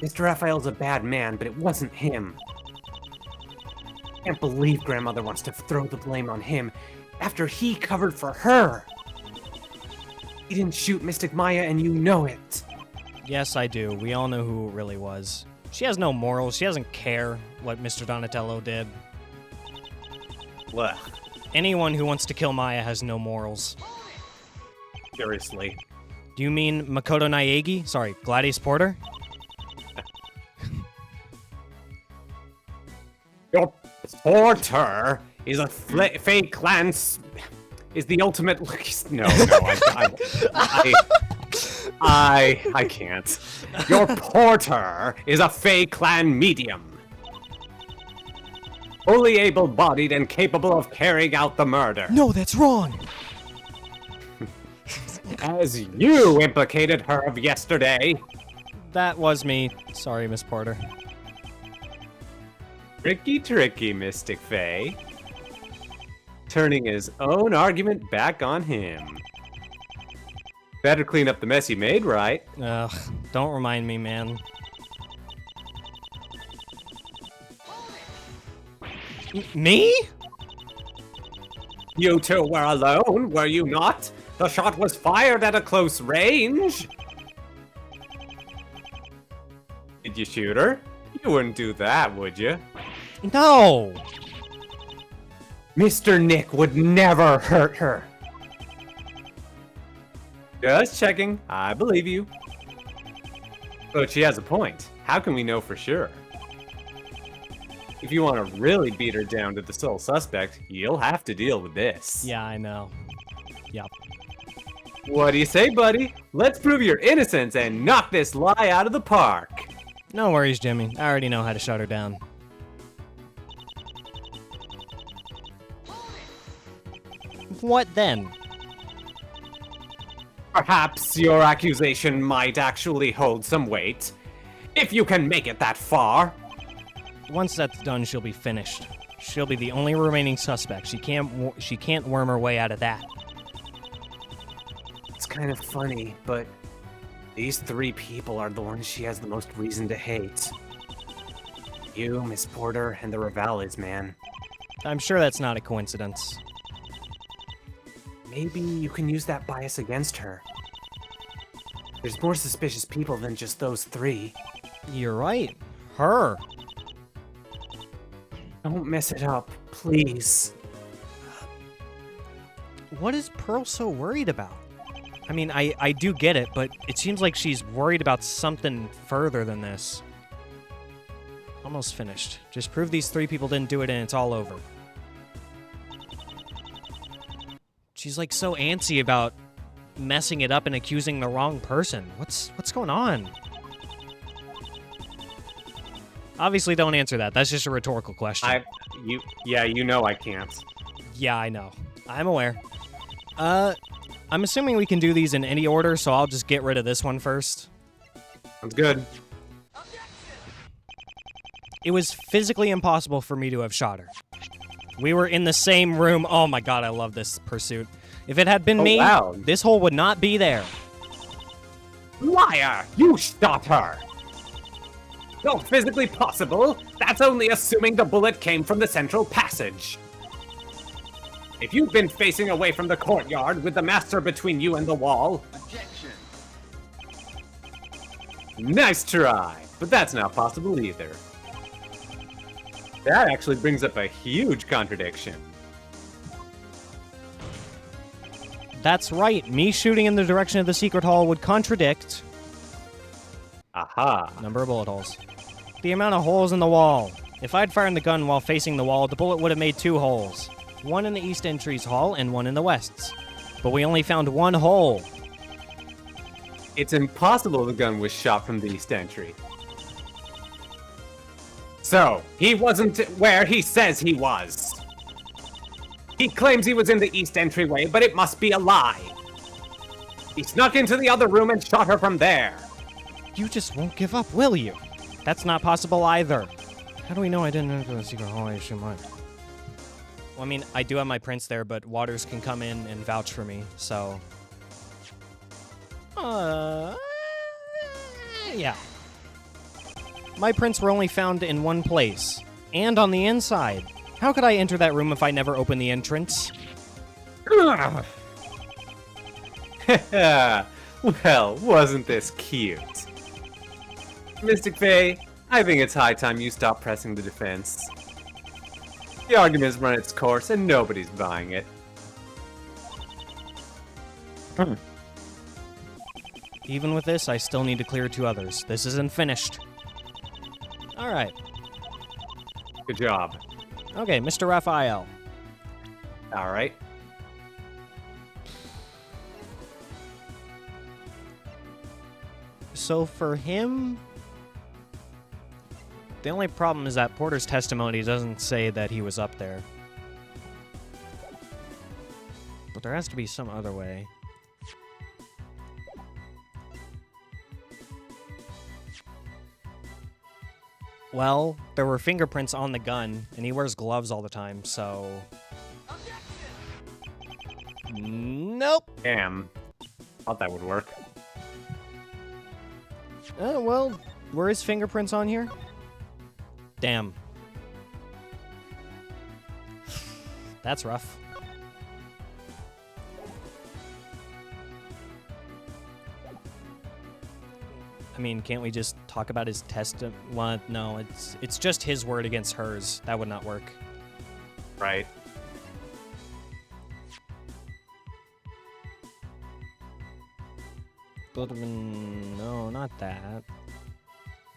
Mr. Raphael's a bad man, but it wasn't him. I can't believe Grandmother wants to throw the blame on him after he covered for her. He didn't shoot Mystic Maya, and you know it. Yes, I do. We all know who it really was. She has no morals. She doesn't care what Mr. Donatello did. Ugh, Anyone who wants to kill Maya has no morals. seriously. Do you mean Makoto Naegi? Sorry, Gladys Porter? Your porter is a Fey clan is the ultimate. No, I can't. Your porter is a Fey clan medium, fully able-bodied and capable of carrying out the murder. No, that's wrong! As you implicated her of yesterday. That was me. Sorry, Miss Porter. Tricky, Mystic Fey. Turning his own argument back on him. Better clean up the mess you made, right? Ugh, don't remind me, man. Me? You two were alone, were you not? The shot was fired at a close range. Did you shoot her? You wouldn't do that, would you? No! Mr. Nick would never hurt her. Just checking. I believe you. But she has a point. How can we know for sure? If you want to really beat her down to the sole suspect, you'll have to deal with this. Yeah, I know. Yep. What do you say, buddy? Let's prove your innocence and knock this lie out of the park. No worries, Jimmy. I already know how to shut her down. What then? Perhaps your accusation might actually hold some weight. If you can make it that far. Once that's done, she'll be finished. She'll be the only remaining suspect. She can't worm her way out of that. It's kind of funny, but these three people are the ones she has the most reason to hate. You, Miss Porter, and the Rivales, man. I'm sure that's not a coincidence. Maybe you can use that bias against her. There's more suspicious people than just those three. You're right. Her. Don't mess it up, please. What is Pearl so worried about? I mean, I do get it, but it seems like she's worried about something further than this. Almost finished. Just prove these three people didn't do it and it's all over. She's like so antsy about messing it up and accusing the wrong person. What's going on? Obviously don't answer that. That's just a rhetorical question. You know I can't. Yeah, I know. I'm aware. I'm assuming we can do these in any order, so I'll just get rid of this one first. Sounds good. It was physically impossible for me to have shot her. We were in the same room. Oh my god, I love this pursuit. If it had been me, wow. this hole would not be there. Liar! You shot her! Not physically possible. That's only assuming the bullet came from the central passage. If you've been facing away from the courtyard with the master between you and the wall... Objection. Nice try, but that's not possible either. That actually brings up a huge contradiction. That's right. Me shooting in the direction of the secret hall would contradict Aha. number of bullet holes. The amount of holes in the wall. If I'd fired the gun while facing the wall, the bullet would have made 2 holes. One in the east entry's hall and one in the west's. But we only found 1 hole. It's impossible the gun was shot from the east entry. So, he wasn't where he says he was. He claims he was in the east entryway, but it must be a lie. He snuck into the other room and shot her from there. You just won't give up, will you? That's not possible either. How do we know I didn't enter the secret hall? I assume mine. Well, I mean, I do have my prints there, but Waters can come in and vouch for me, so... yeah. My prints were only found in one place, and on the inside. How could I enter that room if I never opened the entrance? Well, wasn't this cute? Mystic Fey, I think it's high time you stop pressing the defense. The argument's run its course and nobody's buying it. Even with this, I still need to clear 2 others. This isn't finished. Alright. Good job. Okay, Mr. Raphael. Alright. So for him... The only problem is that Porter's testimony doesn't say that he was up there. But there has to be some other way. Well, there were fingerprints on the gun, and he wears gloves all the time, so... Nope. Damn. Thought that would work. Well, were his fingerprints on here? Damn. That's rough. I mean, can't we just talk about his well, no, it's just his word against hers. That would not work. Right. No, not that.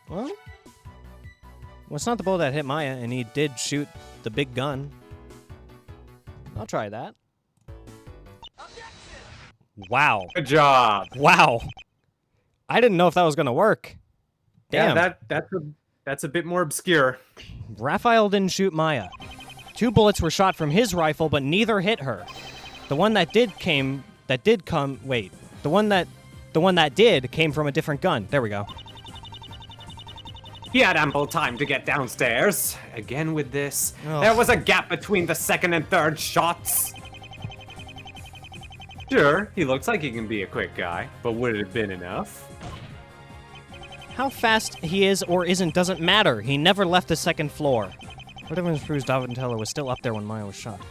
Well, it's not the bullet that hit Maya, and he did shoot the big gun. I'll try that. Wow. Good job. Wow. I didn't know if that was gonna work. Damn. Yeah, that's a bit more obscure. Raphael didn't shoot Maya. 2 bullets were shot from his rifle, but neither hit her. The one that did came from a different gun. There we go. He had ample time to get downstairs. Again with this. Ugh. There was a gap between the second and third shots. Sure, he looks like he can be a quick guy, but would it have been enough? How fast he is or isn't doesn't matter. He never left the 2nd floor. What evidence proves Daventella was still up there when Maya was shot?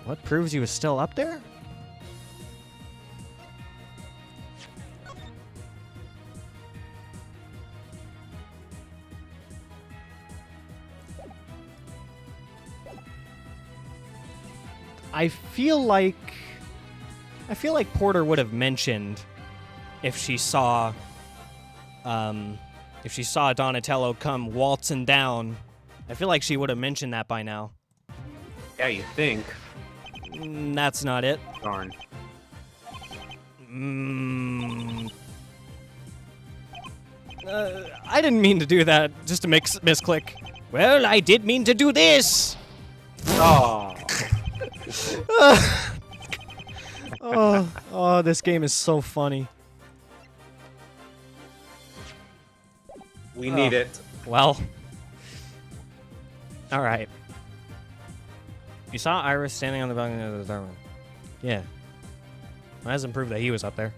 What proves he was still up there? I feel like Porter would have mentioned if she saw Donatello come waltzing down. I feel like she would have mentioned that by now. Yeah, you think. That's not it. Darn. I didn't mean to do that, just to make misclick. Well, I did mean to do this! Oh. Oh, this game is so funny. We need it. Well. Alright. You saw Iris standing on the balcony of the dark room. Yeah. That doesn't prove that he was up there.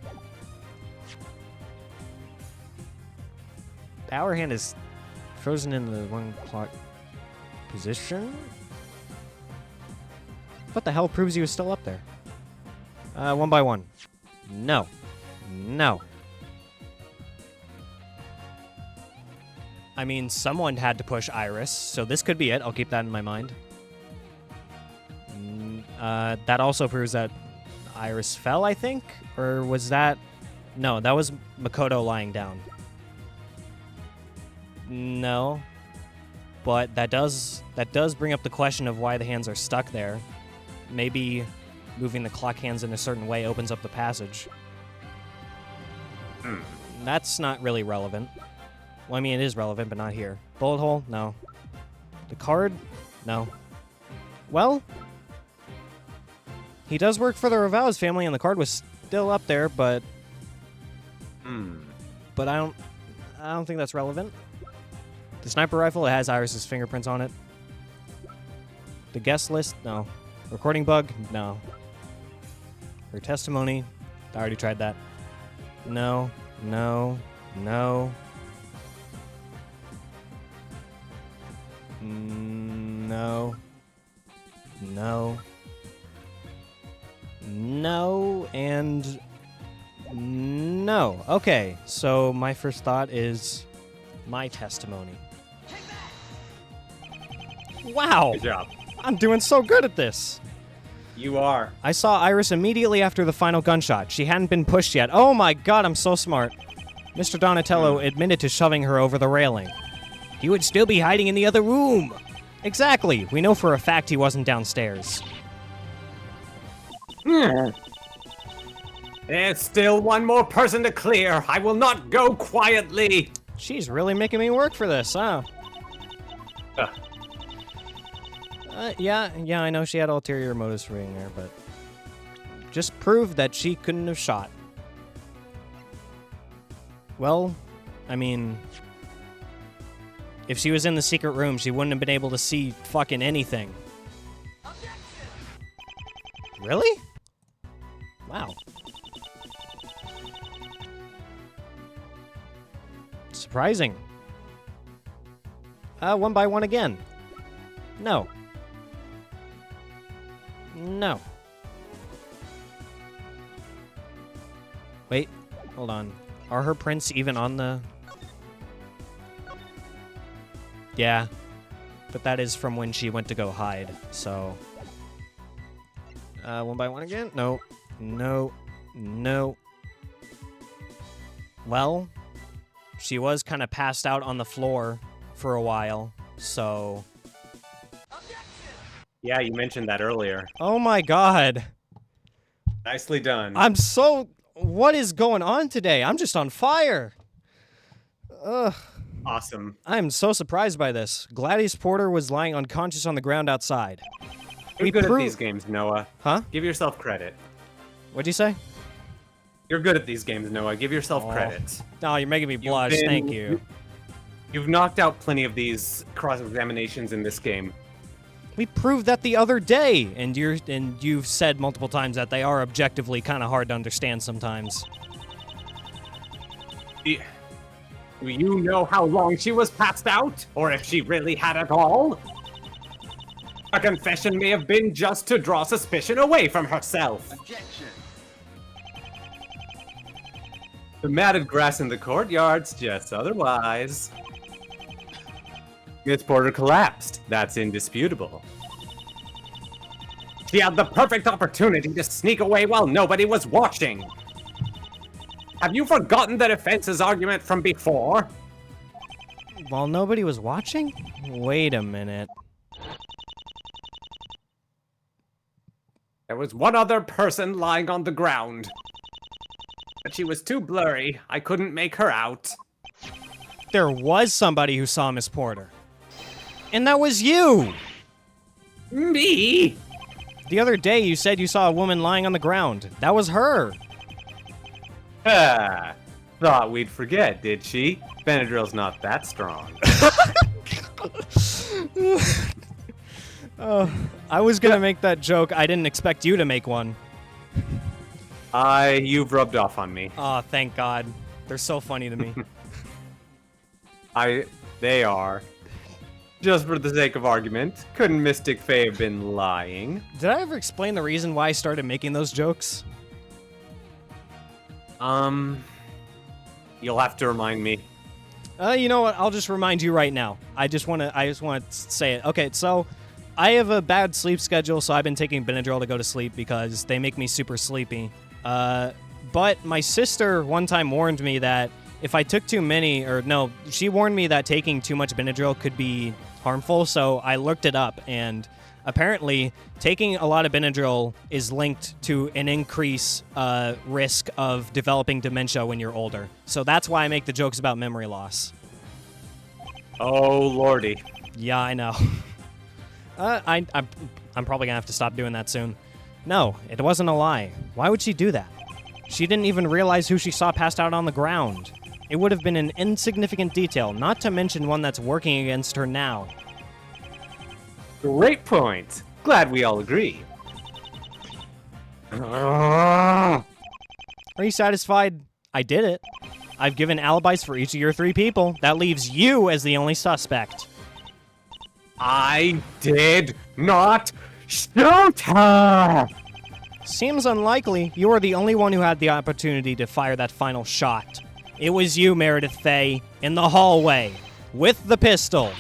The hour hand is frozen in the 1 o'clock position? What the hell proves he was still up there? 1 by 1. No. No. I mean, someone had to push Iris, so this could be it. I'll keep that in my mind. That also proves that Iris fell, I think? Or was that... No, that was Makoto lying down. No. But that does bring up the question of why the hands are stuck there. Maybe moving the clock hands in a certain way opens up the passage. That's not really relevant. Well, I mean, it is relevant, but not here. Bullet hole? No. The card? No. Well, he does work for the Revaus family, and the card was still up there, but... But I don't think that's relevant. The sniper rifle, it has Iris's fingerprints on it. The guest list? No. Recording bug? No. Her testimony? I already tried that. No. No. No. No. No. No. And no. Okay, so my first thought is my testimony. Wow. Good job. I'm doing so good at this. You are. I saw Iris immediately after the final gunshot. She hadn't been pushed yet. Oh my god, I'm so smart. Mr. Donatello admitted to shoving her over the railing. He would still be hiding in the other room. Exactly. We know for a fact he wasn't downstairs. There's still one more person to clear. I will not go quietly. She's really making me work for this, huh? Yeah, I know she had ulterior motives for being there, but just proved that she couldn't have shot. Well, I mean, if she was in the secret room, she wouldn't have been able to see fucking anything. Really? Wow. Surprising. One by one again. No. No. Wait, hold on. Are her prints even on the... Yeah. But that is from when she went to go hide, so... one by one again? No. No. No. Well, she was kind of passed out on the floor for a while, so... Yeah, you mentioned that earlier. Oh my god. Nicely done. I'm so... What is going on today? I'm just on fire. Ugh. Awesome. I'm so surprised by this. Gladys Porter was lying unconscious on the ground outside. You're good at these games, Noah. Huh? Give yourself credit. What'd you say? You're good at these games, Noah. Give yourself Oh. credit. Oh, you're making me blush. Thank you. You've knocked out plenty of these cross-examinations in this game. We proved that the other day, and you've said multiple times that they are objectively kind of hard to understand sometimes. Do you know how long she was passed out? Or if she really had it all? A confession may have been just to draw suspicion away from herself. Objection. The matted grass in the courtyard suggests otherwise. Miss Porter collapsed. That's indisputable. She had the perfect opportunity to sneak away while nobody was watching. Have you forgotten the defense's argument from before? While nobody was watching? Wait a minute. There was one other person lying on the ground. But she was too blurry. I couldn't make her out. There was somebody who saw Miss Porter. And that was you! Me? The other day you said you saw a woman lying on the ground. That was her. Thought we'd forget, did she? Benadryl's not that strong. I was gonna make that joke. I didn't expect you to make one. You've rubbed off on me. Aw, thank God. They're so funny to me. They are. Just for the sake of argument, couldn't Mystic Fey have been lying? Did I ever explain the reason why I started making those jokes? You'll have to remind me. You know what? I'll just remind you right now. I just want to say it. Okay, so I have a bad sleep schedule, so I've been taking Benadryl to go to sleep because they make me super sleepy. But my sister one time warned me that if I took too many, or no, she warned me that taking too much Benadryl could be harmful, so I looked it up, and apparently taking a lot of Benadryl is linked to an increased risk of developing dementia when you're older. So that's why I make the jokes about memory loss. Oh, lordy. Yeah, I know. I'm probably gonna have to stop doing that soon. No, it wasn't a lie. Why would she do that? She didn't even realize who she saw passed out on the ground. It would have been an insignificant detail, not to mention one that's working against her now. Great point. Glad we all agree. Are you satisfied? I did it. I've given alibis for each of your 3 people. That leaves you as the only suspect. I did not shoot her! Seems unlikely. You are the only one who had the opportunity to fire that final shot. It was you, Meredith Fey, in the hallway, with the pistol.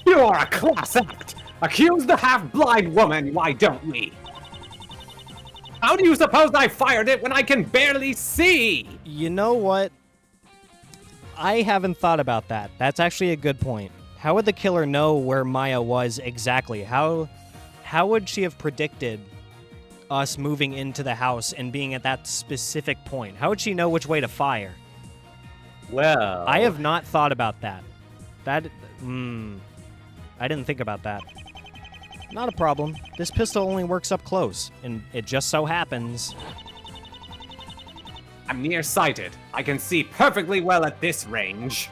You're a class act! Accuse the half-blind woman, why don't we? How do you suppose I fired it when I can barely see? You know what? I haven't thought about that. That's actually a good point. How would the killer know where Maya was exactly? How would she have predicted us moving into the house and being at that specific point? How would she know which way to fire? Well... I have not thought about that. I didn't think about that. Not a problem. This pistol only works up close, and it just so happens... I'm nearsighted. I can see perfectly well at this range.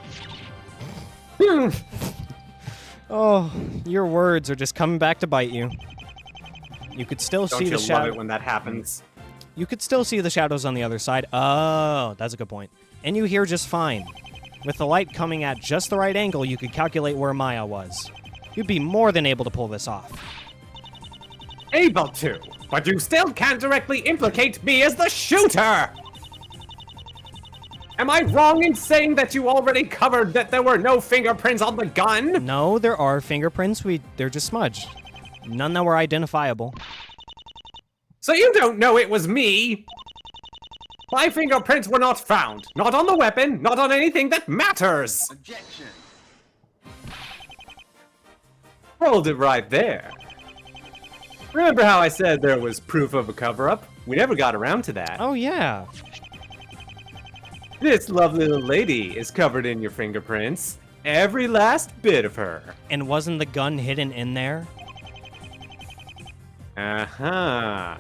Oh, your words are just coming back to bite you. You could still see the Don't you love shadow. it when that happens? You could still see the shadows on the other side. Oh, that's a good point. And you hear just fine. With the light coming at just the right angle, you could calculate where Maya was. You'd be more than able to pull this off. Able to, but you still can't directly implicate me as the shooter! Am I wrong in saying that you already covered that there were no fingerprints on the gun? No, there are fingerprints. They're just smudged. None that were identifiable. So you don't know it was me? My fingerprints were not found. Not on the weapon, not on anything that matters! Objection. Hold it right there. Remember how I said there was proof of a cover-up? We never got around to that. Oh, yeah. This lovely little lady is covered in your fingerprints. Every last bit of her. And wasn't the gun hidden in there? Uh-huh.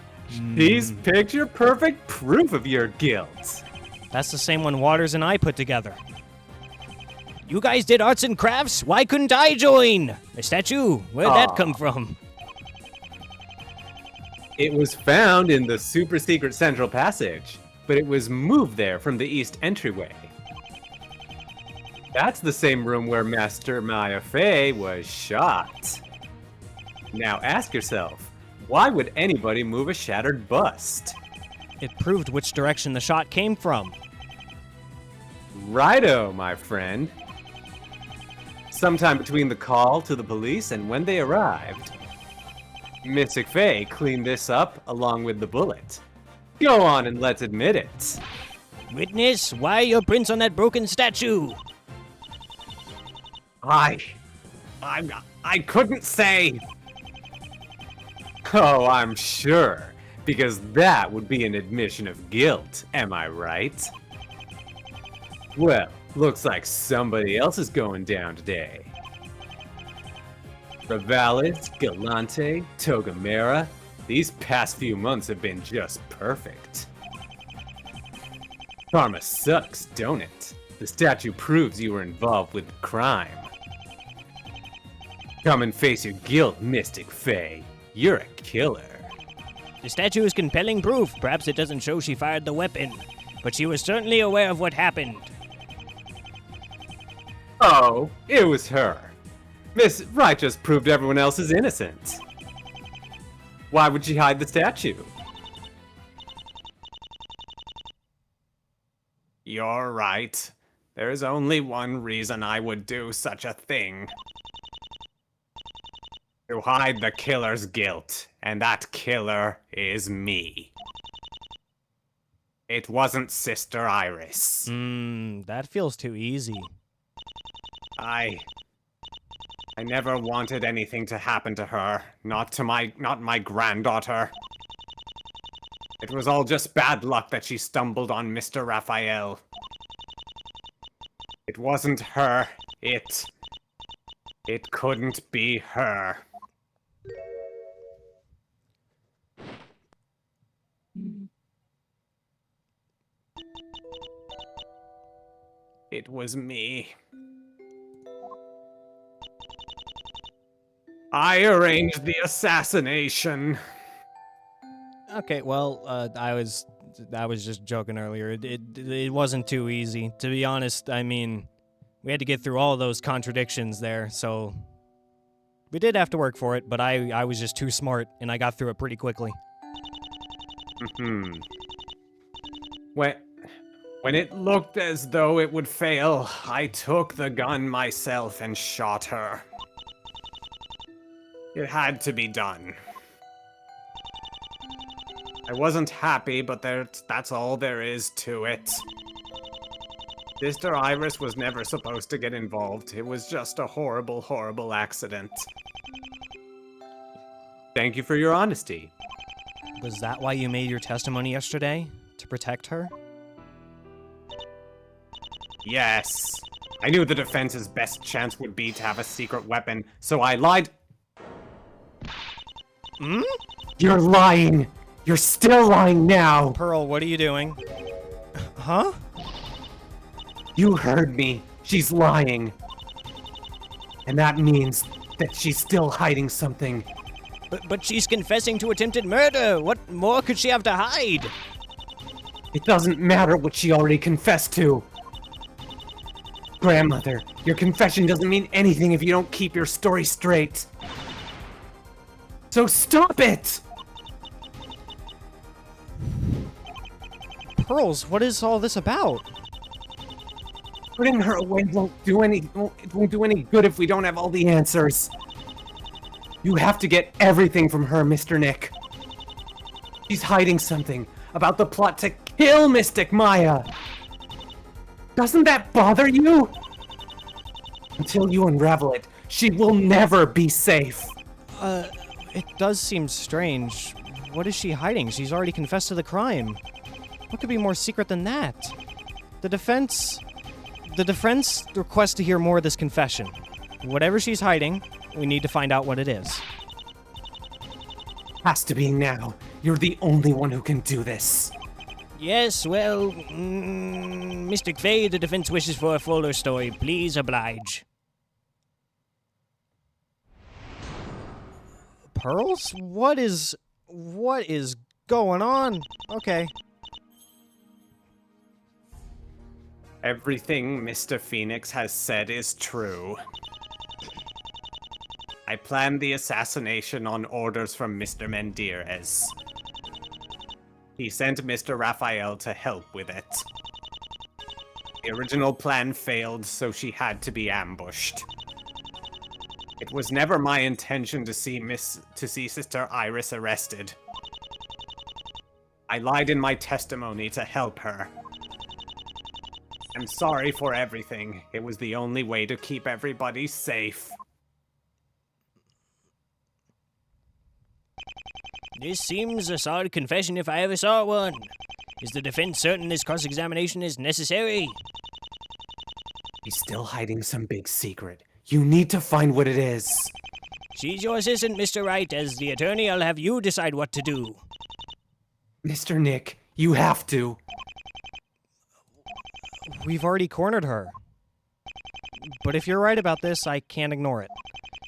She's picture-perfect proof of your guilt. That's the same one Waters and I put together. You guys did arts and crafts? Why couldn't I join? A statue? Where'd that come from? It was found in the super-secret central passage, but it was moved there from the east entryway. That's the same room where Master Maya Fey was shot. Now ask yourself, why would anybody move a shattered bust? It proved which direction the shot came from. Righto, my friend. Sometime between the call to the police and when they arrived, Mystic Fey cleaned this up along with the bullet. Go on and let's admit it. Witness, why are your prints on that broken statue? I couldn't say. Oh, I'm sure, because that would be an admission of guilt, am I right? Well, looks like somebody else is going down today. Revales, Galante, Togamera, these past few months have been just perfect. Karma sucks, don't it? The statue proves you were involved with the crime. Come and face your guilt, Mystic Fey. You're a killer. The statue is compelling proof. Perhaps it doesn't show she fired the weapon, but she was certainly aware of what happened. Oh, it was her. Miss Wright just proved everyone else is innocent. Why would she hide the statue? You're right. There is only one reason I would do such a thing. To hide the killer's guilt, and that killer is me. It wasn't Sister Iris. That feels too easy. I never wanted anything to happen to her. Not my granddaughter. It was all just bad luck that she stumbled on Mr. Raphael. It wasn't her. It couldn't be her. It was me. I arranged the assassination. Okay, well, I was just joking earlier. It wasn't too easy. To be honest, I mean, we had to get through all those contradictions there, so we did have to work for it, but I was just too smart, and I got through it pretty quickly. When it looked as though it would fail, I took the gun myself and shot her. It had to be done. I wasn't happy, but that's all there is to it. Sister Iris was never supposed to get involved. It was just a horrible, horrible accident. Thank you for your honesty. Was that why you made your testimony yesterday? To protect her? Yes. I knew the defense's best chance would be to have a secret weapon, so I lied. You're lying! You're still lying now! Pearl, what are you doing? Huh? You heard me. She's lying. And that means that she's still hiding something. But she's confessing to attempted murder! What more could she have to hide? It doesn't matter what she already confessed to. Grandmother, your confession doesn't mean anything if you don't keep your story straight. So stop it! Pearls, what is all this about? Putting her away won't do any good if we don't have all the answers. You have to get everything from her, Mr. Nick. She's hiding something about the plot to kill Mystic Maya. Doesn't that bother you? Until you unravel it, she will never be safe. It does seem strange. What is she hiding? She's already confessed to the crime. What could be more secret than that? The defense requests to hear more of this confession. Whatever she's hiding, we need to find out what it is. Has to be now. You're the only one who can do this. Yes, well, Mr. Fey, the defense wishes for a fuller story. Please oblige. Pearls? What is going on? Okay. Everything Mr. Phoenix has said is true. I planned the assassination on orders from Mr. Mendires. He sent Mr. Raphael to help with it. The original plan failed, so she had to be ambushed. It was never my intention to see Sister Iris arrested. I lied in my testimony to help her. I'm sorry for everything. It was the only way to keep everybody safe. This seems a solid confession if I ever saw one. Is the defense certain this cross-examination is necessary? He's still hiding some big secret. You need to find what it is. She's your assistant, Mr. Wright. As the attorney, I'll have you decide what to do. Mr. Nick, you have to. We've already cornered her. But if you're right about this, I can't ignore it.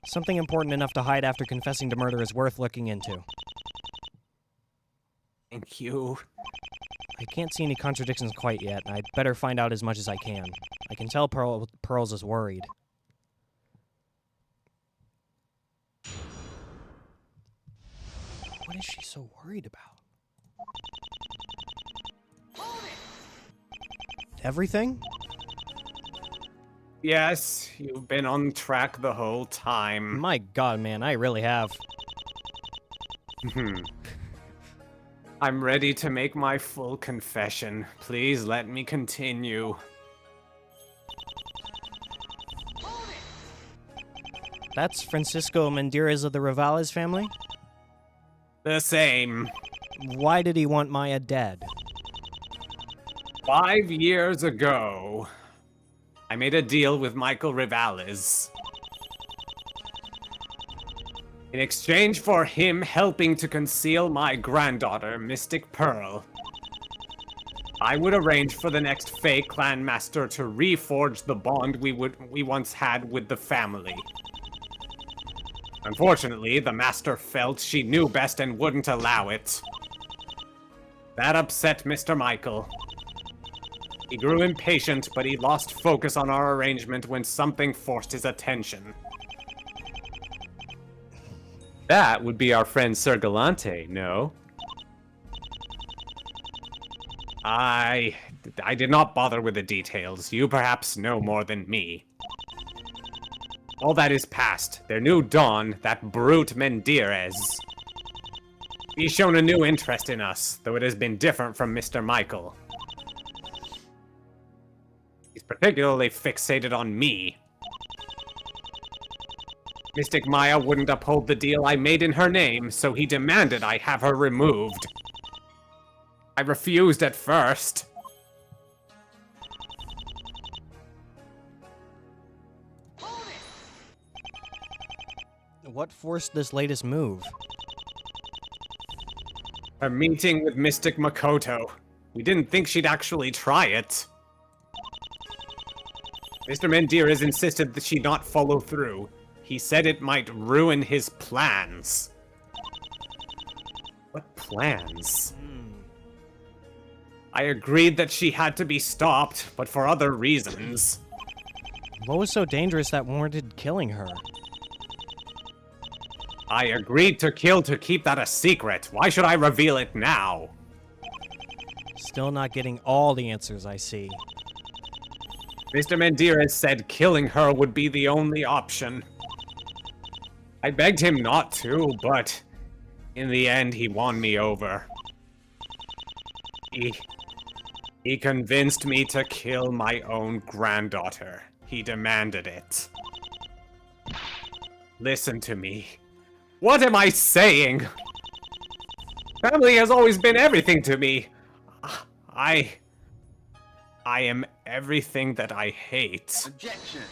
Something important enough to hide after confessing to murder is worth looking into. Thank you. I can't see any contradictions quite yet. I'd better find out as much as I can. I can tell Pearls is worried. What is she so worried about? Everything? Yes, you've been on track the whole time. My god, man, I really have. I'm ready to make my full confession. Please let me continue. That's Francisco Mendires of the Rivales family? The same. Why did he want Maya dead? 5 years ago, I made a deal with Michael Rivales. In exchange for him helping to conceal my granddaughter, Mystic Pearl, I would arrange for the next Fey clan master to reforge the bond we once had with the family. Unfortunately, the master felt she knew best and wouldn't allow it. That upset Mr. Michael. He grew impatient, but he lost focus on our arrangement when something forced his attention. That would be our friend Sir Galante, no? I did not bother with the details. You perhaps know more than me. All that is past. Their new Don, that brute Mendires. He's shown a new interest in us, though it has been different from Mr. Michael. He's particularly fixated on me. Mystic Maya wouldn't uphold the deal I made in her name, so he demanded I have her removed. I refused at first. What forced this latest move? A meeting with Mystic Makoto. We didn't think she'd actually try it. Mr. Mendires insisted that she not follow through. He said it might ruin his plans. What plans? I agreed that she had to be stopped, but for other reasons. What was so dangerous that warranted killing her? I agreed to kill to keep that a secret. Why should I reveal it now? Still not getting all the answers, I see. Mr. Mendires said killing her would be the only option. I begged him not to, but in the end he won me over. He convinced me to kill my own granddaughter. He demanded it. Listen to me. What am I saying? Family has always been everything to me. I am everything that I hate. Objection.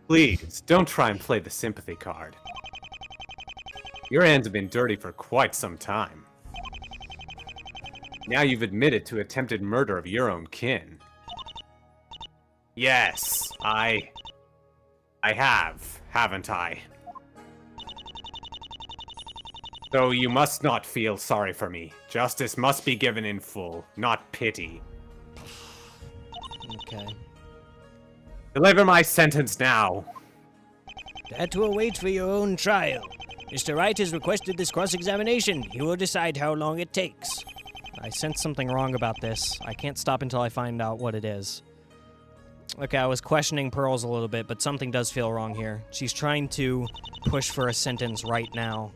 Please, don't try and play the sympathy card. Your hands have been dirty for quite some time. Now you've admitted to attempted murder of your own kin. Yes, I have, haven't I? So you must not feel sorry for me. Justice must be given in full, not pity. Okay. Deliver my sentence now. That to await for your own trial. Mr. Wright has requested this cross-examination. He will decide how long it takes. I sense something wrong about this. I can't stop until I find out what it is. Okay, I was questioning Pearls a little bit, but something does feel wrong here. She's trying to push for a sentence right now.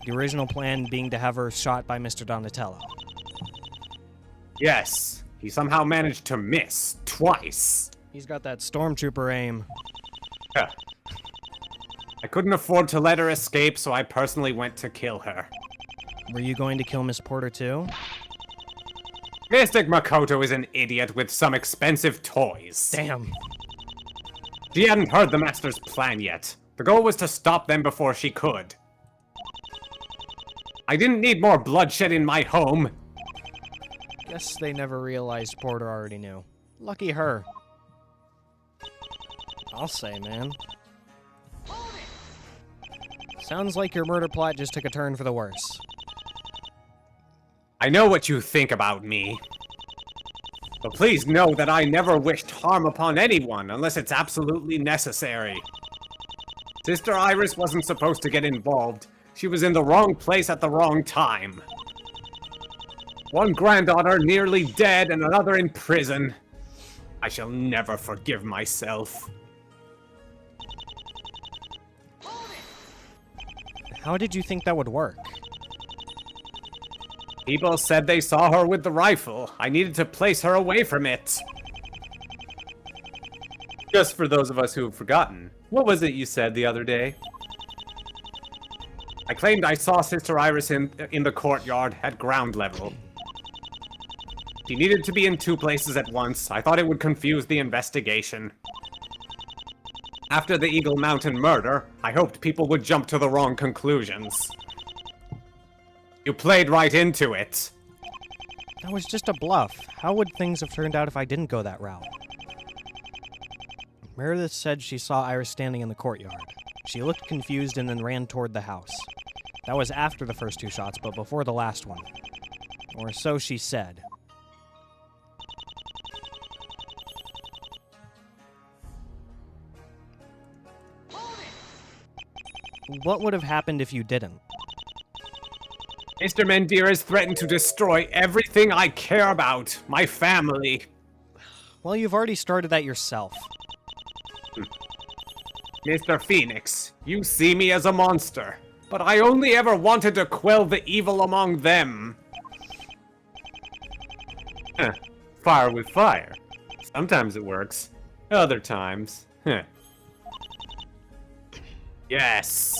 The original plan being to have her shot by Mr. Donatello. Yes, he somehow managed to miss twice. He's got that stormtrooper aim. I couldn't afford to let her escape, so I personally went to kill her. Were you going to kill Miss Porter too? Mystic Makoto is an idiot with some expensive toys. Damn. She hadn't heard the Master's plan yet. The goal was to stop them before she could. I didn't need more bloodshed in my home. Guess they never realized Porter already knew. Lucky her. I'll say, man. Sounds like your murder plot just took a turn for the worse. I know what you think about me. But please know that I never wished harm upon anyone unless it's absolutely necessary. Sister Iris wasn't supposed to get involved. She was in the wrong place at the wrong time. One granddaughter nearly dead and another in prison. I shall never forgive myself. How did you think that would work? People said they saw her with the rifle. I needed to place her away from it. Just for those of us who have forgotten, what was it you said the other day? I claimed I saw Sister Iris in the courtyard at ground level. She needed to be in two places at once. I thought it would confuse the investigation. After the Eagle Mountain murder, I hoped people would jump to the wrong conclusions. You played right into it. That was just a bluff. How would things have turned out if I didn't go that route? Meredith said she saw Iris standing in the courtyard. She looked confused and then ran toward the house. That was after the first two shots, but before the last one. Or so she said. What would have happened if you didn't? Mr. Mendir has threatened to destroy everything I care about. My family. Well, you've already started that yourself. Mr. Phoenix, you see me as a monster, but I only ever wanted to quell the evil among them. Fire with fire. Sometimes it works. Other times, Yes.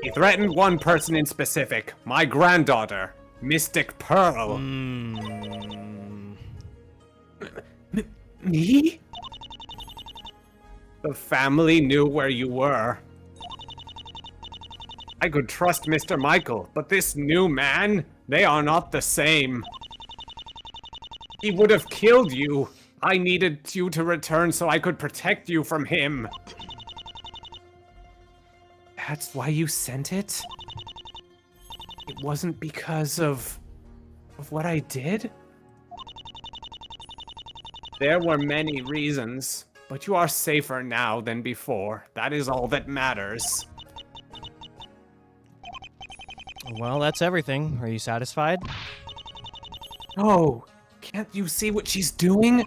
He threatened one person in specific, my granddaughter, Mystic Pearl. Me? The family knew where you were. I could trust Mr. Michael, but this new man, they are not the same. He would have killed you. I needed you to return so I could protect you from him. That's why you sent it? It wasn't because of what I did? There were many reasons, but you are safer now than before. That is all that matters. Well, that's everything. Are you satisfied? Oh, can't you see what she's doing?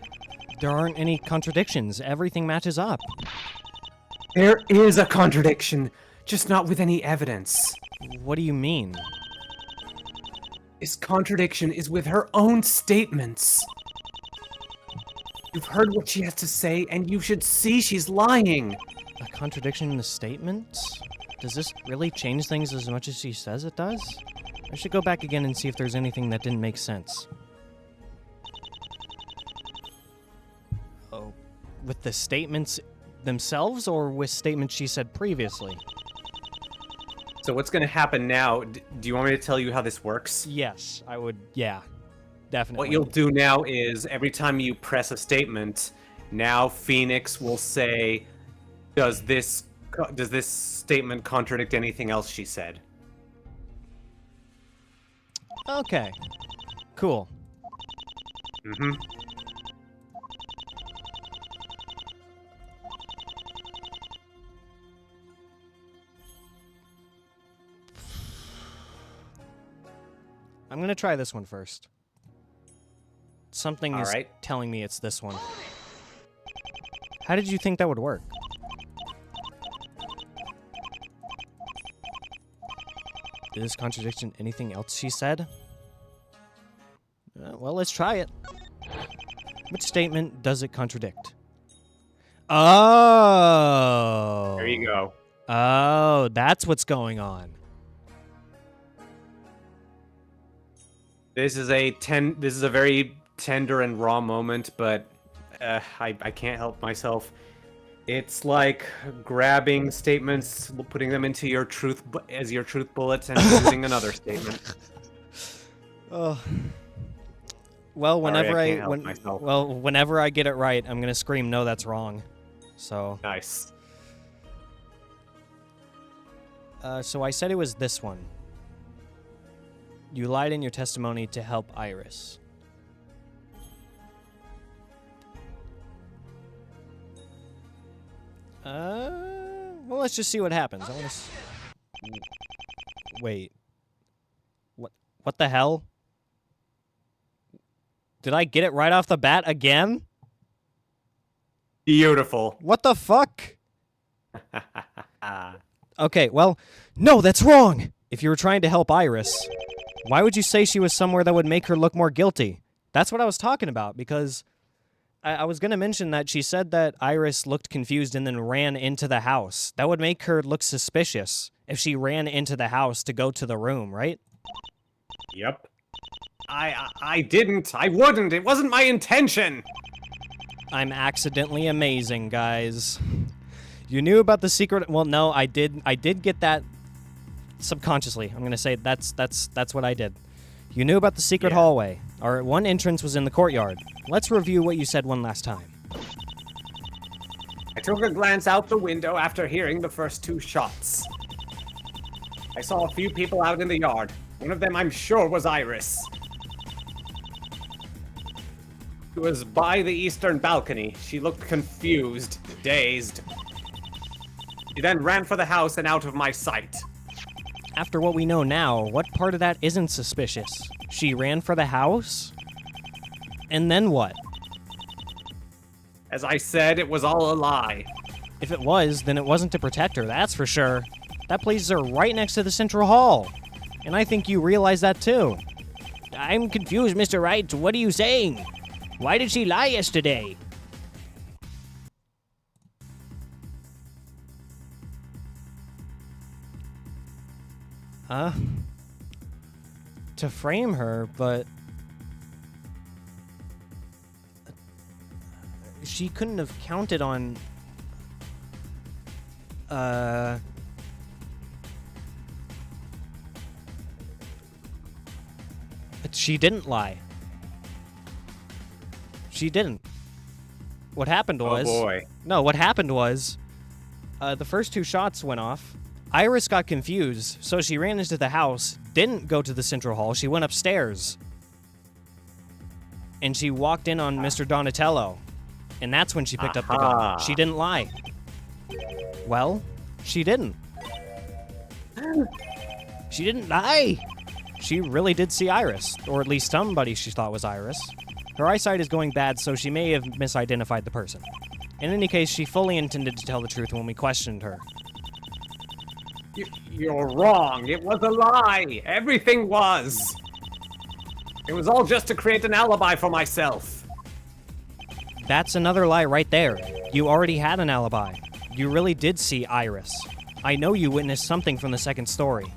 There aren't any contradictions. Everything matches up. There is a contradiction, just not with any evidence. What do you mean? This contradiction is with her own statements. You've heard what she has to say, and you should see she's lying. A contradiction in the statements? Does this really change things as much as she says it does? I should go back again and see if there's anything that didn't make sense. Oh, with the statements themselves, or with statements she said previously? So what's going to happen now? Do you want me to tell you how this works? Yes, I would. Yeah, definitely. What you'll do now is every time you press a statement, now Phoenix will say, does this statement contradict anything else she said? Okay. Cool. Mm-hmm. I'm gonna try this one first. Something is Alright. telling me it's this one. How did you think that would work? Is this contradiction anything else she said? Well, let's try it. Which statement does it contradict? Oh! There you go. Oh, that's what's going on. This is a very tender and raw moment, but I can't help myself. It's like grabbing statements, putting them into your truth as your truth bullets, and choosing another statement. Oh. Well, whenever I get it right, I'm gonna scream, "No, that's wrong." So. Nice. So I said it was this one. You lied in your testimony to help Iris. Well, let's just see what happens. I want to. Wait. What the hell? Did I get it right off the bat again? Beautiful. What the fuck? Okay, well, no, that's wrong! If you were trying to help Iris, why would you say she was somewhere that would make her look more guilty? That's what I was talking about, because I was going to mention that she said that Iris looked confused and then ran into the house. That would make her look suspicious if she ran into the house to go to the room, right? Yep. I didn't. I wouldn't. It wasn't my intention. I'm accidentally amazing, guys. You knew about the secret. Well, no, I did get that subconsciously. I'm gonna say that's what I did. You knew about the secret hallway. Our one entrance was in the courtyard. Let's review what you said one last time. I took a glance out the window after hearing the first 2 shots. I saw a few people out in the yard. One of them I'm sure was Iris. She was by the eastern balcony. She looked confused, dazed. She then ran for the house and out of my sight. After what we know now, what part of that isn't suspicious? She ran for the house? And then what? As I said, it was all a lie. If it was, then it wasn't to protect her, that's for sure. That places her right next to the central hall. And I think you realize that too. I'm confused, Mr. Wright. What are you saying? Why did she lie yesterday? To frame her, but she couldn't have counted on she didn't lie. She didn't. What happened was... Oh boy. No, what happened was the first 2 shots went off. Iris got confused, so she ran into the house, didn't go to the central hall, she went upstairs. And she walked in on Mr. Donatello. And that's when she picked up the gun. She didn't lie. Well, she didn't. She didn't lie. She really did see Iris, or at least somebody she thought was Iris. Her eyesight is going bad, so she may have misidentified the person. In any case, she fully intended to tell the truth when we questioned her. You're wrong. It was a lie. Everything was. It was all just to create an alibi for myself. That's another lie right there. You already had an alibi. You really did see Iris. I know you witnessed something from the second story.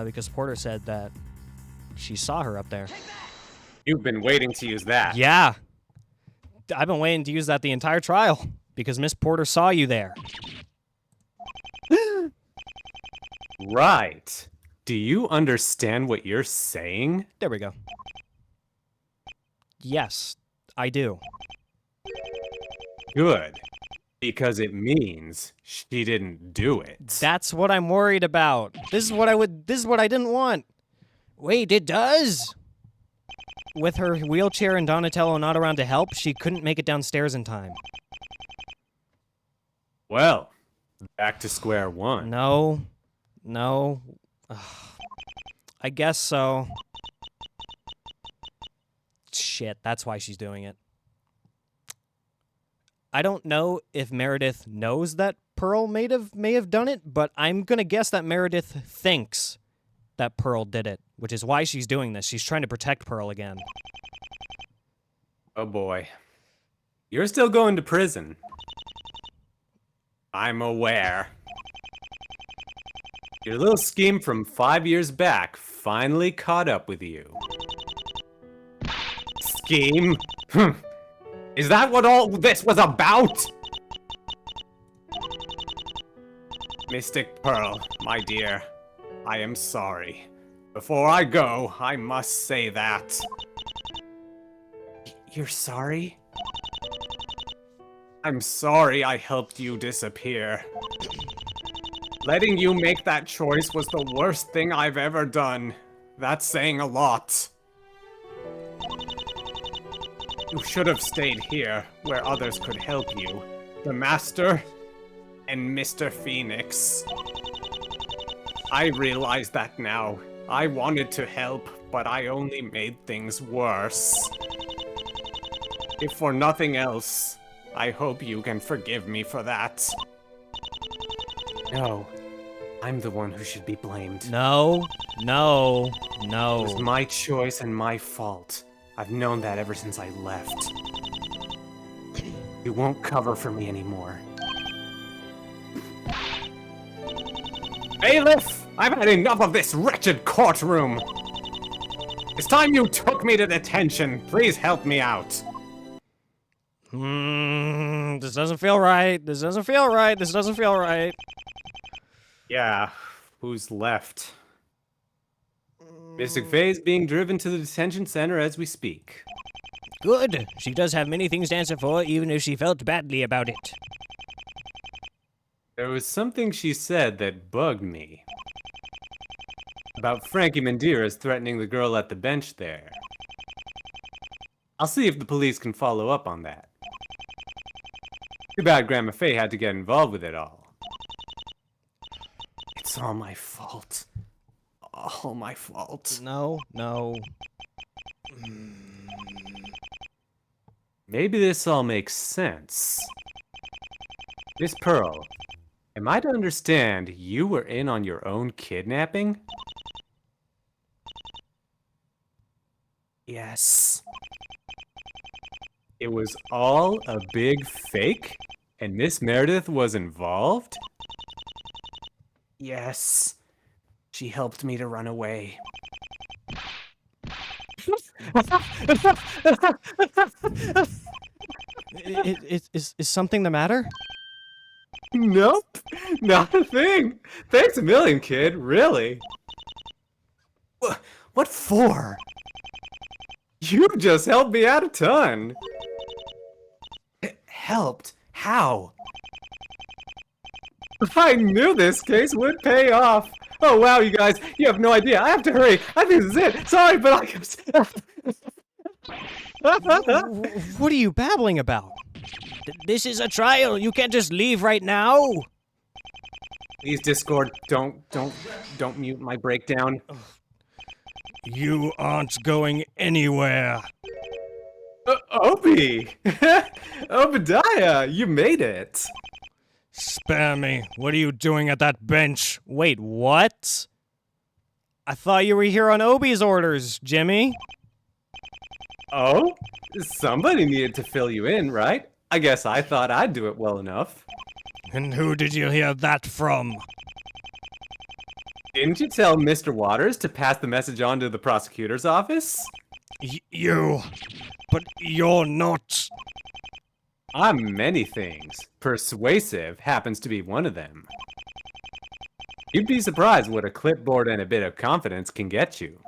Because Porter said that she saw her up there. You've been waiting to use that. Yeah. I've been waiting to use that the entire trial, because Miss Porter saw you there. Right. Do you understand what you're saying? There we go. Yes, I do. Good. Because it means she didn't do it. That's what I'm worried about. This is what I didn't want. Wait, it does? With her wheelchair and Donatello not around to help, she couldn't make it downstairs in time. Well, back to square one. No. Ugh. I guess so. Shit, that's why she's doing it. I don't know if Meredith knows that Pearl may have done it, but I'm gonna guess that Meredith thinks that Pearl did it, which is why she's doing this. She's trying to protect Pearl again. Oh boy. You're still going to prison. I'm aware. Your little scheme from 5 years back finally caught up with you. Scheme? Is that what all this was about? Mystic Pearl, my dear, I am sorry. Before I go, I must say that. You're sorry? I'm sorry I helped you disappear. Letting you make that choice was the worst thing I've ever done. That's saying a lot. You should have stayed here, where others could help you. The Master and Mr. Phoenix. I realize that now. I wanted to help, but I only made things worse. If for nothing else, I hope you can forgive me for that. No, I'm the one who should be blamed. No, no, It no. was my choice and my fault. I've known that ever since I left. You won't cover for me anymore. Bailiff! I've had enough of this wretched courtroom! It's time you took me to detention. Please help me out. This doesn't feel right. This doesn't feel right. This doesn't feel right. Yeah, who's left? Mystic Fey is being driven to the detention center as we speak. Good. She does have many things to answer for, even if she felt badly about it. There was something she said that bugged me. About Frankie Menderes threatening the girl at the bench there. I'll see if the police can follow up on that. Too bad Grandma Fey had to get involved with it all. It's all my fault. All my fault. No, no. Maybe this all makes sense. Miss Pearl, am I to understand you were in on your own kidnapping? Yes. It was all a big fake? And Miss Meredith was involved? Yes. She helped me to run away. Is something the matter? Nope, not a thing. Thanks a million, kid, really. What for? You just helped me out a ton. Helped? How? I knew this case would pay off. Oh wow, you guys, you have no idea. I have to hurry. I think this is it. Sorry, but What are you babbling about? This is a trial. You can't just leave right now. Please, Discord, don't mute my breakdown. You aren't going anywhere. Obi! Obadiah, you made it. Spare me. What are you doing at that bench? Wait, what? I thought you were here on Obi's orders, Jimmy. Oh? Somebody needed to fill you in, right? I guess I thought I'd do it well enough. And who did you hear that from? Didn't you tell Mr. Waters to pass the message on to the prosecutor's office? You. But you're not. I'm many things. Persuasive happens to be one of them. You'd be surprised what a clipboard and a bit of confidence can get you.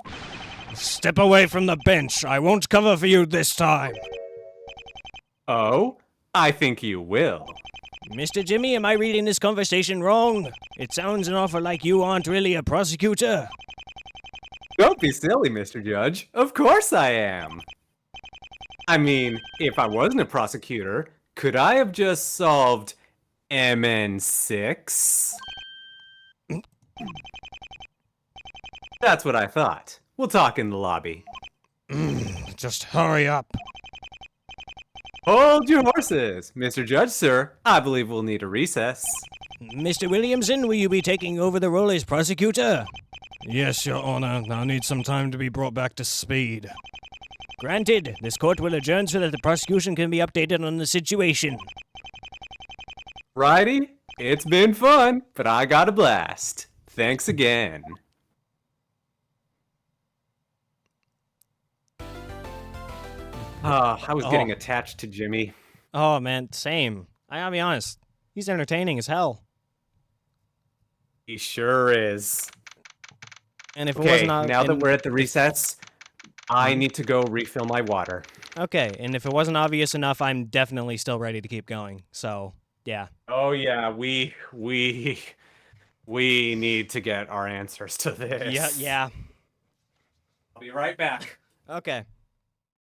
Step away from the bench. I won't cover for you this time. Oh? I think you will. Mr. Jimmy, am I reading this conversation wrong? It sounds an awful like you aren't really a prosecutor. Don't be silly, Mr. Judge. Of course I am. I mean, if I wasn't a prosecutor, could I have just solved MN6? That's what I thought. We'll talk in the lobby. Just hurry up. Hold your horses. Mr. Judge, sir, I believe we'll need a recess. Mr. Williamson, will you be taking over the role as prosecutor? Yes, Your Honor. I'll need some time to be brought back to speed. Granted. This court will adjourn so that the prosecution can be updated on the situation. Righty, it's been fun, but I got a blast. Thanks again. I was getting attached to Jimmy. Oh, man, same. I gotta be honest. He's entertaining as hell. He sure is. And if it Okay, wasn't now that we're at the recess, I need to go refill my water. Okay, and if it wasn't obvious enough, I'm definitely still ready to keep going. So, yeah. Oh yeah, we need to get our answers to this. Yeah. I'll be right back. Okay.